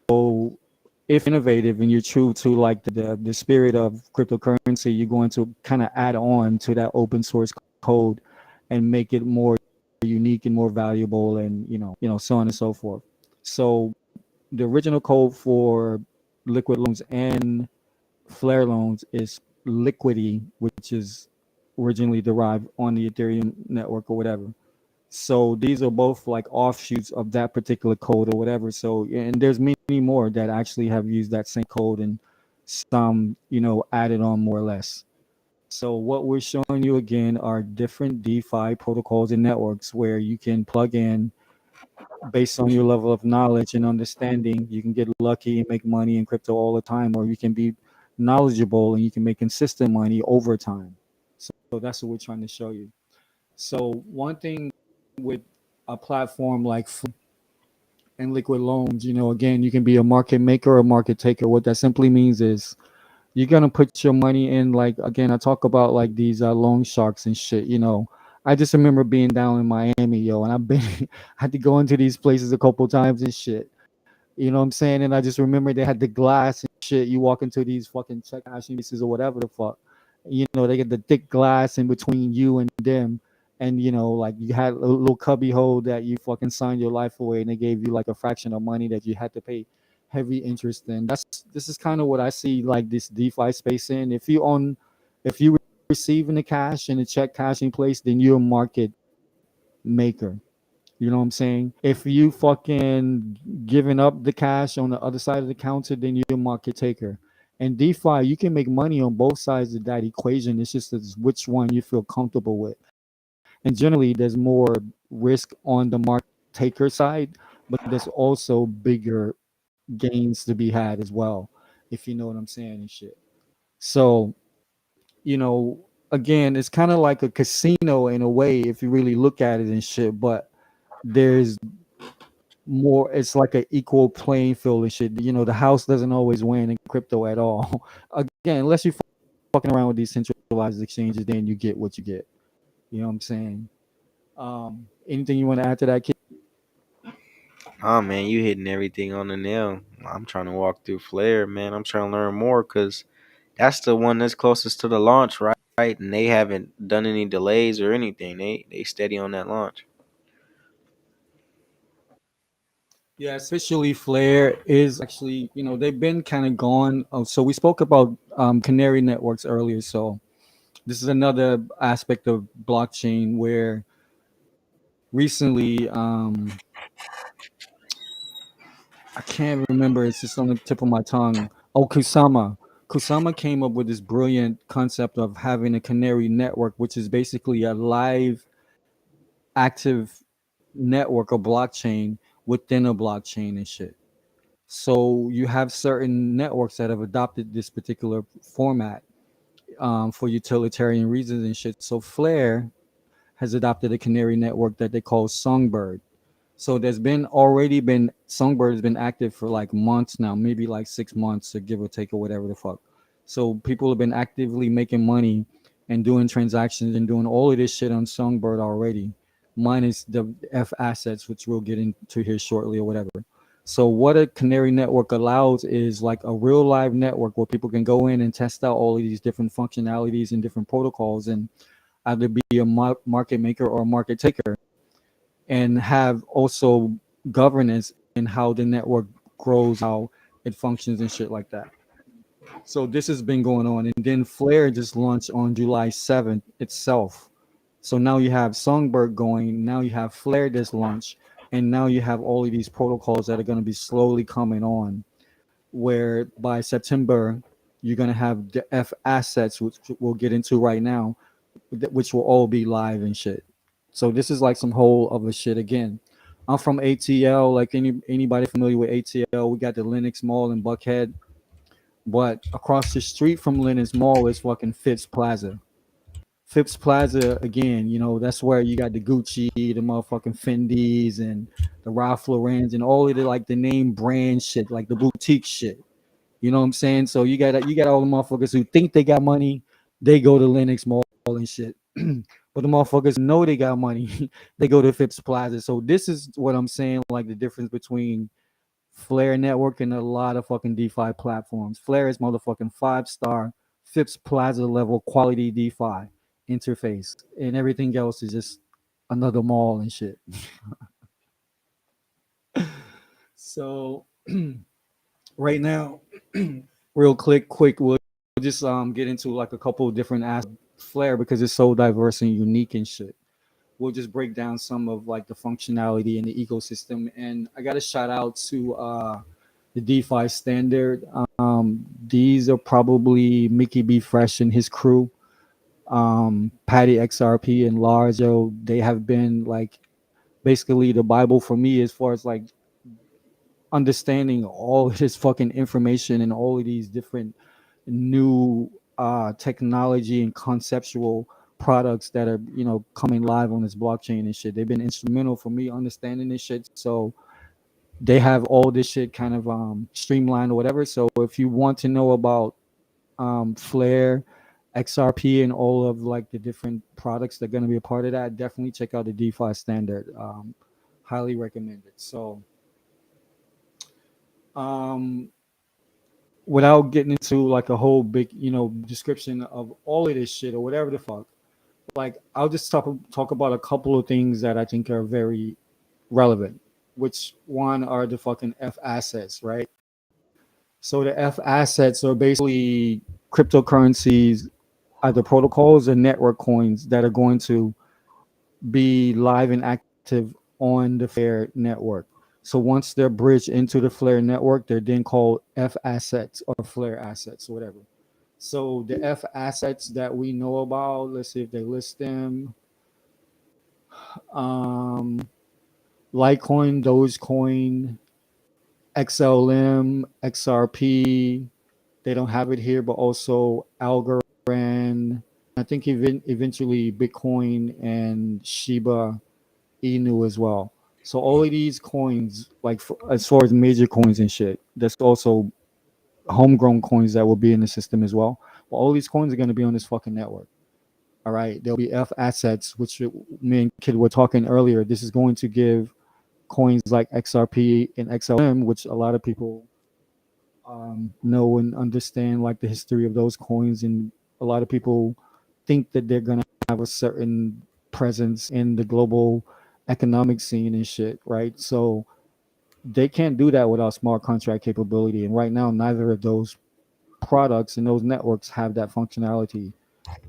So if innovative and you're true to like the spirit of cryptocurrency, you're going to kind of add on to that open source code and make it more unique and more valuable and so on and so forth. So the original code for liquid loans and Flare loans is liquidity, which is originally derived on the Ethereum network or whatever. So these are both like offshoots of that particular code or whatever. So and there's many more that actually have used that same code and some added on more or less. So what we're showing you again are different DeFi protocols and networks where you can plug in based on your level of knowledge and understanding. You can get lucky and make money in crypto all the time, or you can be knowledgeable and you can make consistent money over time. So that's what we're trying to show you. So one thing with a platform like and liquid loans, again, you can be a market maker or a market taker. What that simply means is you're gonna put your money in. Like again, I talk about like these loan sharks and shit. I just remember being down in Miami, yo, and I've been had to go into these places a couple times and shit. You know what I'm saying? And I just remember they had the glass and shit. You walk into these fucking check cashing places or whatever the fuck. They get the thick glass in between you and them. And like you had a little cubby hole that you fucking signed your life away and they gave you like a fraction of money that you had to pay heavy interest in. This is kind of what I see like this DeFi space in. If you receiving the cash in a check cashing place, then you're a market maker. You know what I'm saying? If you fucking giving up the cash on the other side of the counter, then you're a market taker. And DeFi, you can make money on both sides of that equation. It's just which one you feel comfortable with. And generally, there's more risk on the market taker side, but there's also bigger gains to be had as well, if you know what I'm saying and shit. So, you know, again, it's kind of like a casino in a way if you really look at it and shit, but there's more it's like an equal playing field and shit. The house doesn't always win in crypto at all. Again, unless you fucking around with these centralized exchanges, then you get what you get. You know what I'm saying? Anything you want to add to that, kid? Oh man, you hitting everything on the nail. I'm trying to walk through Flare, man. I'm trying to learn more because that's the one that's closest to the launch, right? And they haven't done any delays or anything. They steady on that launch. Yeah, especially Flare is actually, they've been kind of gone. Oh, so we spoke about Canary networks earlier. So this is another aspect of blockchain where recently, I can't remember. It's just on the tip of my tongue. Oh, Kusama. Kusama came up with this brilliant concept of having a canary network, which is basically a live, active network or blockchain within a blockchain and shit. So you have certain networks that have adopted this particular format for utilitarian reasons and shit. So Flare has adopted a canary network that they call Songbird. So there's been already been Songbird has been active for like months now, maybe like 6 months or give or take or whatever the fuck. So people have been actively making money and doing transactions and doing all of this shit on Songbird already, minus the F assets, which we'll get into here shortly or whatever. So what a canary network allows is like a real live network where people can go in and test out all of these different functionalities and different protocols and either be a market maker or a market taker and have also governance in how the network grows, how it functions and shit like that. So this has been going on. And then Flare just launched on July 7th itself. So now you have Songbird going, now you have Flare this launch, and now you have all of these protocols that are going to be slowly coming on, where by September, you're going to have the F assets, which we'll get into right now, which will all be live and shit. So this is like some whole other shit again. I'm from ATL. Like anybody familiar with ATL, we got the Linux Mall in Buckhead, but across the street from Linux Mall is fucking Phipps Plaza. Phipps Plaza again, that's where you got the Gucci, the motherfucking Fendi's, and the Ralph Lauren's, and all of the like the name brand shit, like the boutique shit. You know what I'm saying? So you got all the motherfuckers who think they got money, they go to Linux Mall and shit. But the motherfuckers know they got money, they go to Phipps Plaza. So this is what I'm saying, like the difference between Flare Network and a lot of fucking DeFi platforms. Flare is motherfucking 5-star Phipps Plaza level quality DeFi interface, and everything else is just another mall and shit. So right now, real quick, we'll just get into like a couple of different aspects of Flare because it's so diverse and unique and shit. We'll just break down some of like the functionality in the ecosystem. And I got to shout out to the DeFi standard. These are probably Mickey B. Fresh and his crew, Patty XRP and Largo. They have been like basically the Bible for me as far as like understanding all of this fucking information and all of these different new technology and conceptual products that are coming live on this blockchain and shit. They've been instrumental for me understanding this shit. So they have all this shit kind of streamlined or whatever. So if you want to know about Flare, XRP, and all of like the different products that are going to be a part of that, definitely check out the DeFi standard. Highly recommended. So um, without getting into like a whole big description of all of this shit or whatever the fuck, like I'll just talk about a couple of things that I think are very relevant. Which one are the fucking F assets, right? So the F assets are basically cryptocurrencies, either protocols or network coins that are going to be live and active on the Flare network. So once they're bridged into the Flare network, they're then called F assets or Flare assets, or whatever. So the F assets that we know about, let's see if they list them. Um, Litecoin, Dogecoin, XLM, XRP. They don't have it here, but also Algorand. I think eventually Bitcoin and Shiba Inu as well. So all of these coins, like as far as major coins and shit, there's also homegrown coins that will be in the system as well. But all these coins are going to be on this fucking network. All right, there'll be F assets, which me and Kid were talking earlier. This is going to give coins like XRP and XLM, which a lot of people know and understand, like the history of those coins, and a lot of people think that they're going to have a certain presence in the global economic scene and shit, right? So they can't do that without smart contract capability, and right now neither of those products and those networks have that functionality.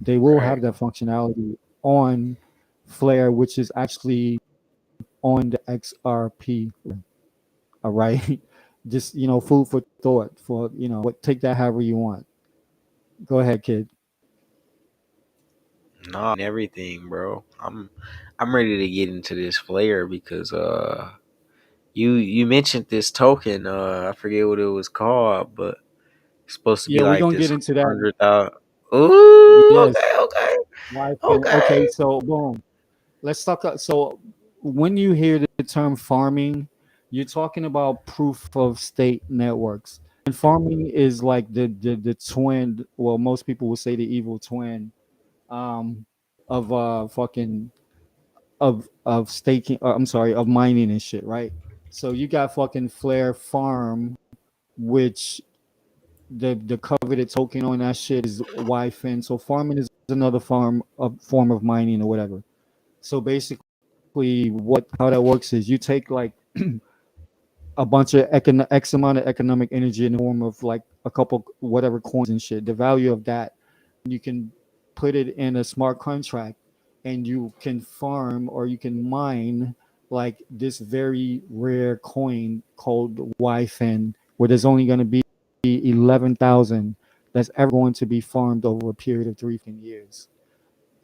They will Right. have that functionality on Flare, which is actually on the XRP. All right. Just, food for thought for, what, take that however you want. Go ahead, kid. No, and everything, bro. I'm ready to get into this flare because you mentioned this token. I forget what it was called, but it's supposed to be Yeah, we're like going to this get into that. 100,000. Ooh, Yes. okay, okay, Okay, okay. so boom. Let's talk. So when you hear the term farming, you're talking about proof of stake networks. And farming is like the twin, well, most people would say the evil twin um of fucking of staking, I'm sorry, of mining and shit, right? So you got fucking Flare Farm, which the coveted token on that shit is YFIN. So farming is another form of mining or whatever. So basically, what how that works is you take like a bunch of X amount of economic energy in the form of like a couple whatever coins and shit. The value of that, you can put it in a smart contract, and you can farm or you can mine like this very rare coin called YFIN, where there's only going to be 11,000 that's ever going to be farmed over a period of 3 years.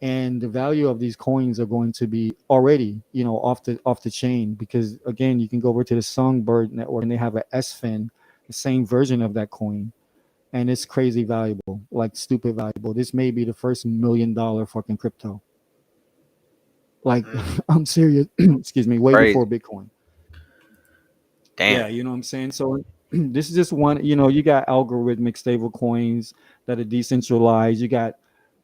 And the value of these coins are going to be already, off the chain, because again, you can go over to the Songbird network and they have a SFIN, the same version of that coin, and it's crazy valuable, like stupid valuable. This may be the first $1 million fucking crypto. Like, Mm, I'm serious. Excuse me, way before crazy. Bitcoin. Damn. Yeah, you know what I'm saying. So this is just one. You got algorithmic stable coins that are decentralized. You got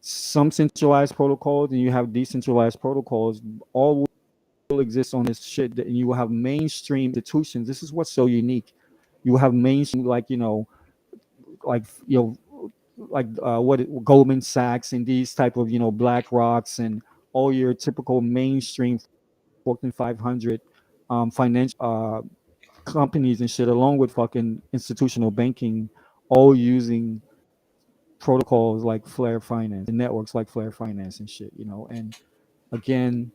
some centralized protocols, and you have decentralized protocols. All will exist on this shit, and you will have mainstream institutions. This is what's so unique. You will have mainstream, like like what Goldman Sachs and these type of Black Rocks and all your typical mainstream Fortune 500 financial companies and shit, along with fucking institutional banking, all using protocols like Flare Finance and networks like Flare Finance and shit. And again,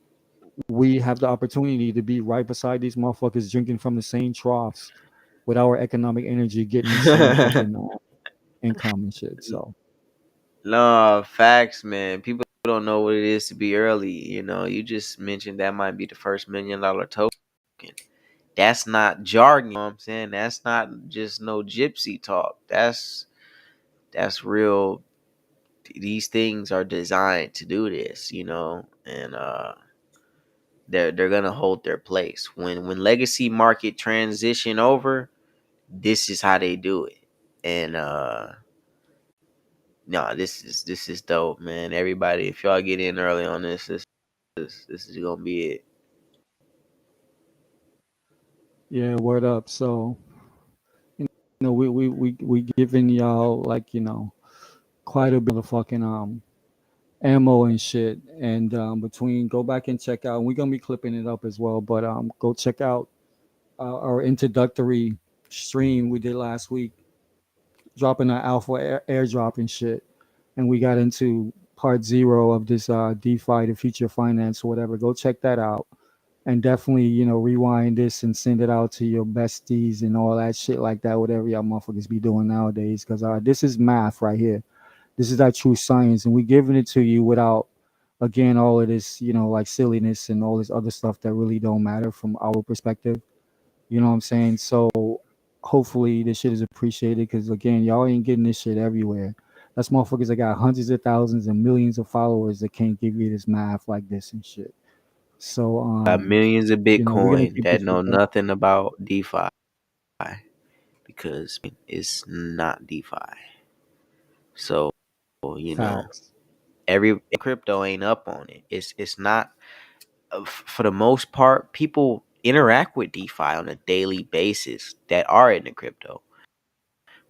we have the opportunity to be right beside these motherfuckers drinking from the same troughs with our economic energy, getting the same fucking income and shit. So No, facts, man. People don't know what it is to be early. You just mentioned that might be the first $1 million token. That's not jargon, you know what I'm saying? That's not just no gypsy talk. That's real. These things are designed to do this, and they're gonna hold their place. When legacy market transition over, this is how they do it. And no, this is dope, man. Everybody, if y'all get in early on this is gonna be it. yeah, word up. So we giving y'all like quite a bit of fucking ammo and shit. And between go back and check out. We're gonna be clipping it up as well, but go check out our introductory stream we did last week, dropping our alpha airdrop and shit. And we got into part zero of this DeFi, the future finance, or whatever. Go check that out. And definitely, rewind this and send it out to your besties and all that shit like that, whatever y'all motherfuckers be doing nowadays. Because this is math right here. This is that true science. And we're giving it to you without, again, all of this, like silliness and all this other stuff that really don't matter from our perspective. You know what I'm saying? So hopefully this shit is appreciated because again, y'all ain't getting this shit everywhere. That's motherfuckers that got hundreds of thousands and millions of followers that can't give you this math like this and shit. So Got millions of we're gonna Bitcoin keep that this know shit going. nothing about DeFi because it's not DeFi. So Facts. every crypto ain't up on it. It's not for the most part. People interact with DeFi on a daily basis that are in the crypto,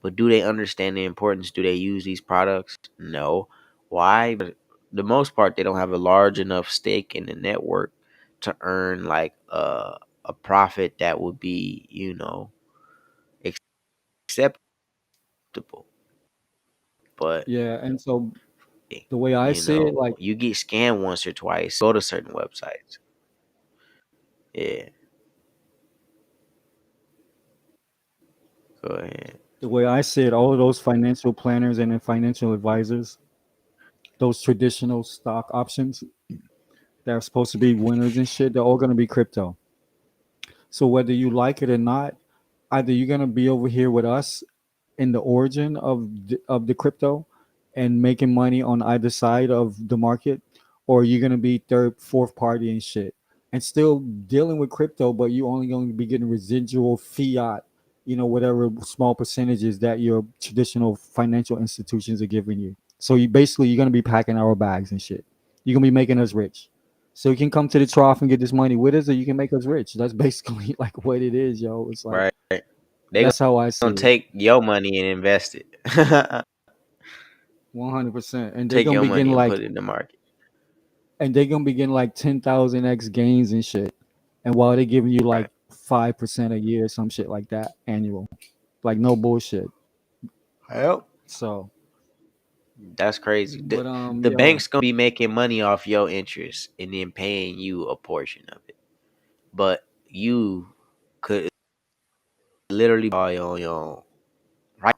but do they understand the importance? Do they use these products? No. Why? But the most part, they don't have a large enough stake in the network to earn like a profit that would be acceptable. But Yeah, and so the way I see it, like you get scammed once or twice. Go to certain websites. Yeah, go ahead. The way I see it, all of those financial planners and then financial advisors, those traditional stock options that are supposed to be winners and shit, they're all going to be crypto. So whether you like it or not, either you're going to be over here with us in the origin of the crypto and making money on either side of the market, or you're gonna be third, fourth party and shit, and still dealing with crypto, but you only going to be getting residual fiat, whatever small percentages that your traditional financial institutions are giving you. So you're gonna be packing our bags and shit. You're gonna be making us rich. So you can come to the trough and get this money with us, or you can make us rich. That's basically like what it is, yo. It's like Right. They that's how I gonna see it. take your money and invest it. 100%. And they're Take gonna your be getting money and like, put it in the market. 10,000x gains and shit. And while they're giving you like Right. 5% a year, some shit like that, annual, like no bullshit. Yep. So, That's crazy. but The yo, bank's gonna be making money off your interest and then paying you a portion of it. But you could literally buy on your own. Right.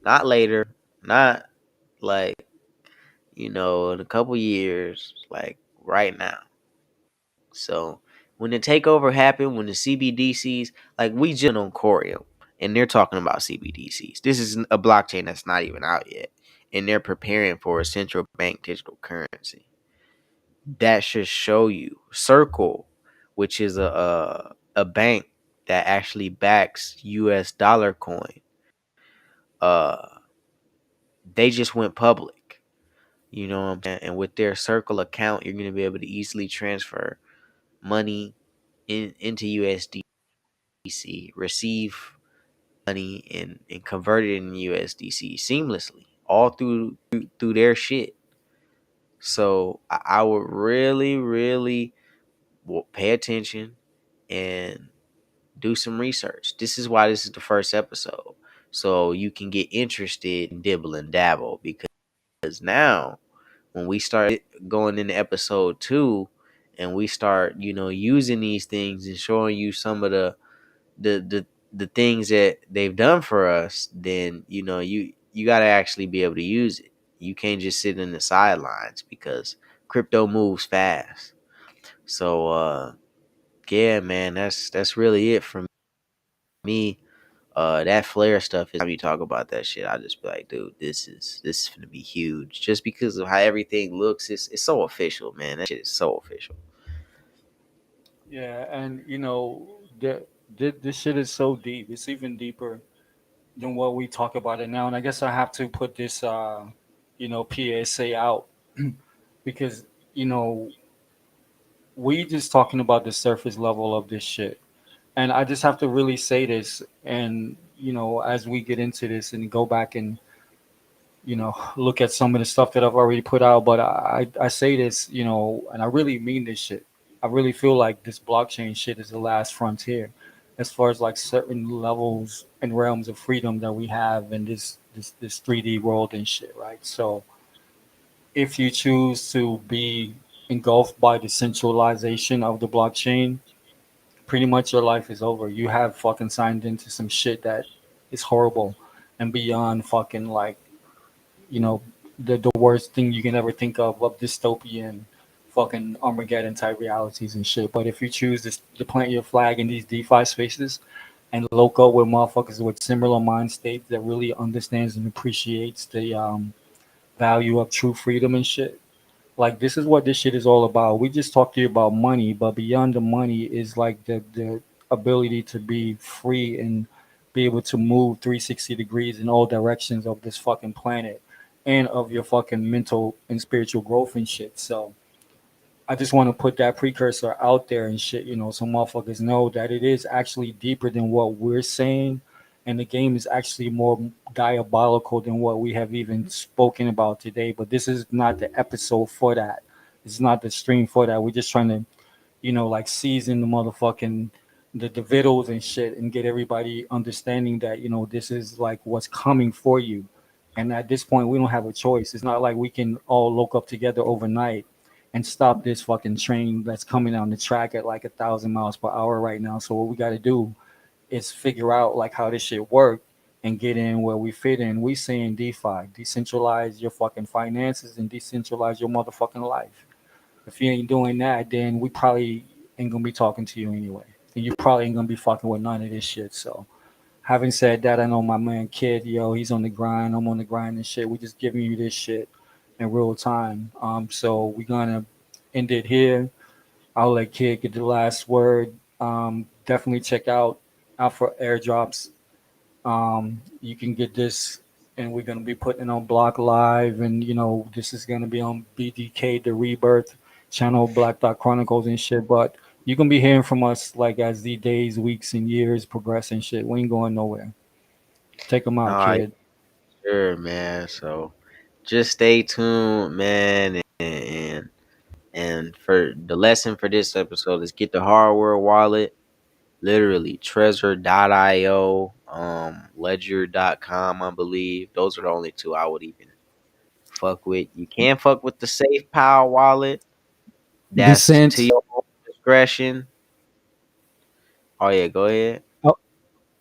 Not later. Not like, in a couple years, like right now. So when the takeover happened, when the CBDCs, like we just on Corium, and they're talking about CBDCs. This is a blockchain that's not even out yet, and they're preparing for a central bank digital currency. That should show you Circle, which is a bank that actually backs U.S. dollar coin. Uh, they just went public. You know what I'm saying? And with their Circle account, you're gonna be able to easily transfer money into USDC, receive money and convert it in USDC seamlessly, all through their shit. So I would really, really pay attention and do some research. This is why this is the first episode. So you can get interested in dibble and dabble because now when we start going into episode 2 and we start, using these things and showing you some of the the the things that they've done for us, then you got to actually be able to use it. You can't just sit in the sidelines because crypto moves fast. So yeah, man, that's really it for me. That flare stuff is, time you talk about that shit, I just be like, dude, this is gonna be huge. Just because of how everything looks, it's so official, man. That shit is so official. yeah, and this shit is so deep. It's even deeper than what we talk about it now. And I guess I have to put this, PSA out because you know we just talking about the surface level of this shit. And I just have to really say this, and as we get into this and go back and look at some of the stuff that I've already put out, but I say this, and I really mean this shit. I really feel like this blockchain shit is the last frontier, as far as like certain levels and realms of freedom that we have in this 3D world and shit, right? So if you choose to be engulfed by the centralization of the blockchain, pretty much your life is over. You have fucking signed into some shit that is horrible and beyond fucking like, you know, the worst thing you can ever think of dystopian fucking Armageddon type realities and shit. But if you choose to plant your flag in these DeFi spaces and local with motherfuckers with similar mind states that really understands and appreciates the value of true freedom and shit, like this is what this shit is all about. We just talked to you about money, but beyond the money is like the ability to be free and be able to move 360 degrees in all directions of this fucking planet and of your fucking mental and spiritual growth and shit. So I just want to put that precursor out there and shit, so motherfuckers know that it is actually deeper than what we're saying. And the game is actually more diabolical than what we have even spoken about today. But this is not the episode for that. It's not the stream for that. We're just trying to, like season the motherfucking the vittles and shit and get everybody understanding that, this is like what's coming for you. And at this point, we don't have a choice. It's not like we can all look up together overnight and stop this fucking train that's coming down the track at like 1,000 miles per hour right now. So what we got to do is figure out like how this shit work and get in where we fit in. We saying DeFi, decentralize your fucking finances and decentralize your motherfucking life. If you ain't doing that, then we probably ain't gonna be talking to you anyway. And you probably ain't gonna be fucking with none of this shit. So having said that, I know my man Kid, yo, he's on the grind. I'm on the grind and shit. We just giving you this shit in real time. So we're gonna end it here. I'll let Kid get the last word. Definitely check out for airdrops. You can get this, and we're gonna be putting it on Block Live, and this is gonna be on BDK the Rebirth channel, Black Dot Chronicles and shit. But you can be hearing from us like as the days, weeks, and years progress and shit. We ain't going nowhere. Take them out, Nah, Kid. sure, man. So just stay tuned, man. And for the lesson for this episode is get the hardware wallet. Literally, Trezor.io, Ledger.com, I believe. Those are the only two I would even fuck with. You can fuck with the Safe Power wallet. That's to Descent. your own discretion. Oh yeah, go ahead. Oh,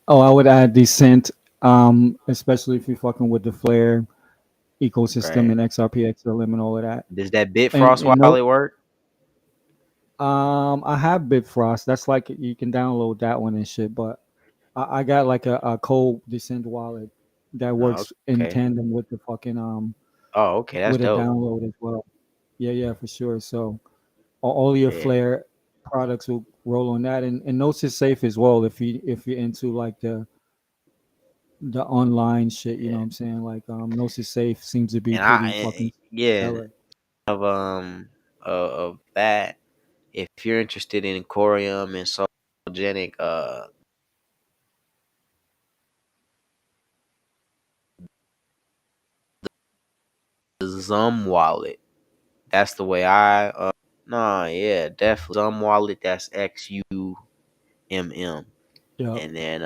oh, I would add Descent, especially if you're fucking with the Flare ecosystem Right. and XRP, XLM, and all of that. Does that And Bitfrost no, wallet work? I have Bitfrost. That's like you can download that one and shit. But I got like a cold Descent wallet that Oh, works in okay. tandem with the fucking Oh, okay. That's with a dope. download as well. Yeah, yeah, for sure. So all your Yeah. Flare products will roll on that, and Notes is safe as well if you're into like the online shit. You know Yeah. what I'm saying? Like Notes is safe seems to be And pretty fucking yeah, stellar. of that, if you're interested in Corium and Sologenic, the Zum wallet. That's the way I nah, yeah, definitely Zum wallet, that's XUMM. Yeah, And then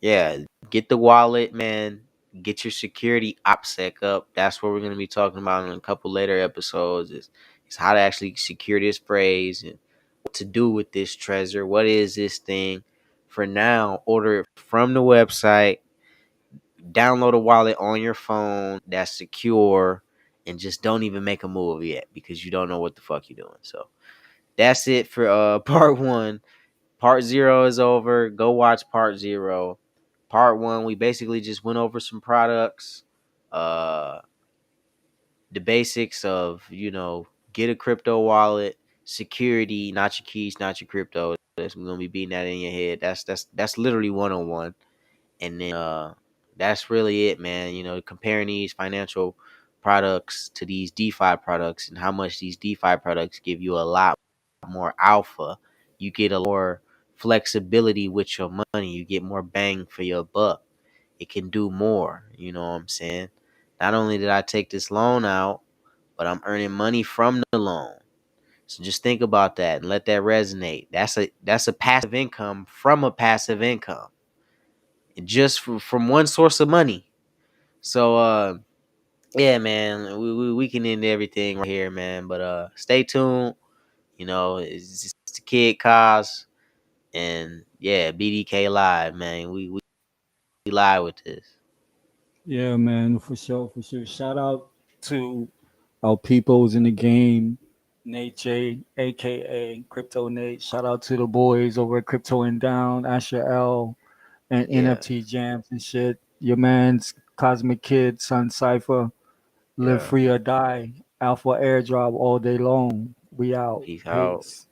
yeah, get the wallet, man. Get your security OPSEC up. That's what we're gonna be talking about in a couple later episodes. Is how to actually secure this phrase and what to do with this treasure. What is this thing? For now, order it from the website. Download a wallet on your phone that's secure, and just don't even make a move yet because you don't know what the fuck you're doing. So that's it for part one. Part zero is over. Go watch part zero. Part one, we basically just went over some products, uh, the basics of get a crypto wallet, security, not your keys, not your crypto. That's gonna be beating that in your head. That's literally 101. And then that's really it, man. Comparing these financial products to these DeFi products and how much these DeFi products give you a lot more alpha. You get a more flexibility with your money. You get more bang for your buck. It can do more. You know what I'm saying? Not only did I take this loan out, but I'm earning money from the loan. So just think about that and let that resonate. That's a passive income from a passive income, just from one source of money. So yeah, man, we can end everything right here, man. But stay tuned. It's just the Kid Cos and yeah, BDK Live, man. We live with this. yeah, man, for sure, for sure. Shout out to our peoples in the game, Nate J, aka Crypto Nate. Shout out to the boys over at Crypto and Down, Asher L, and Yeah, NFT Jams and shit. Your man's Cosmic Kid, Sun Cipher, Live yeah. Free or Die, Alpha Airdrop all day long. We out. Peace out. Peace.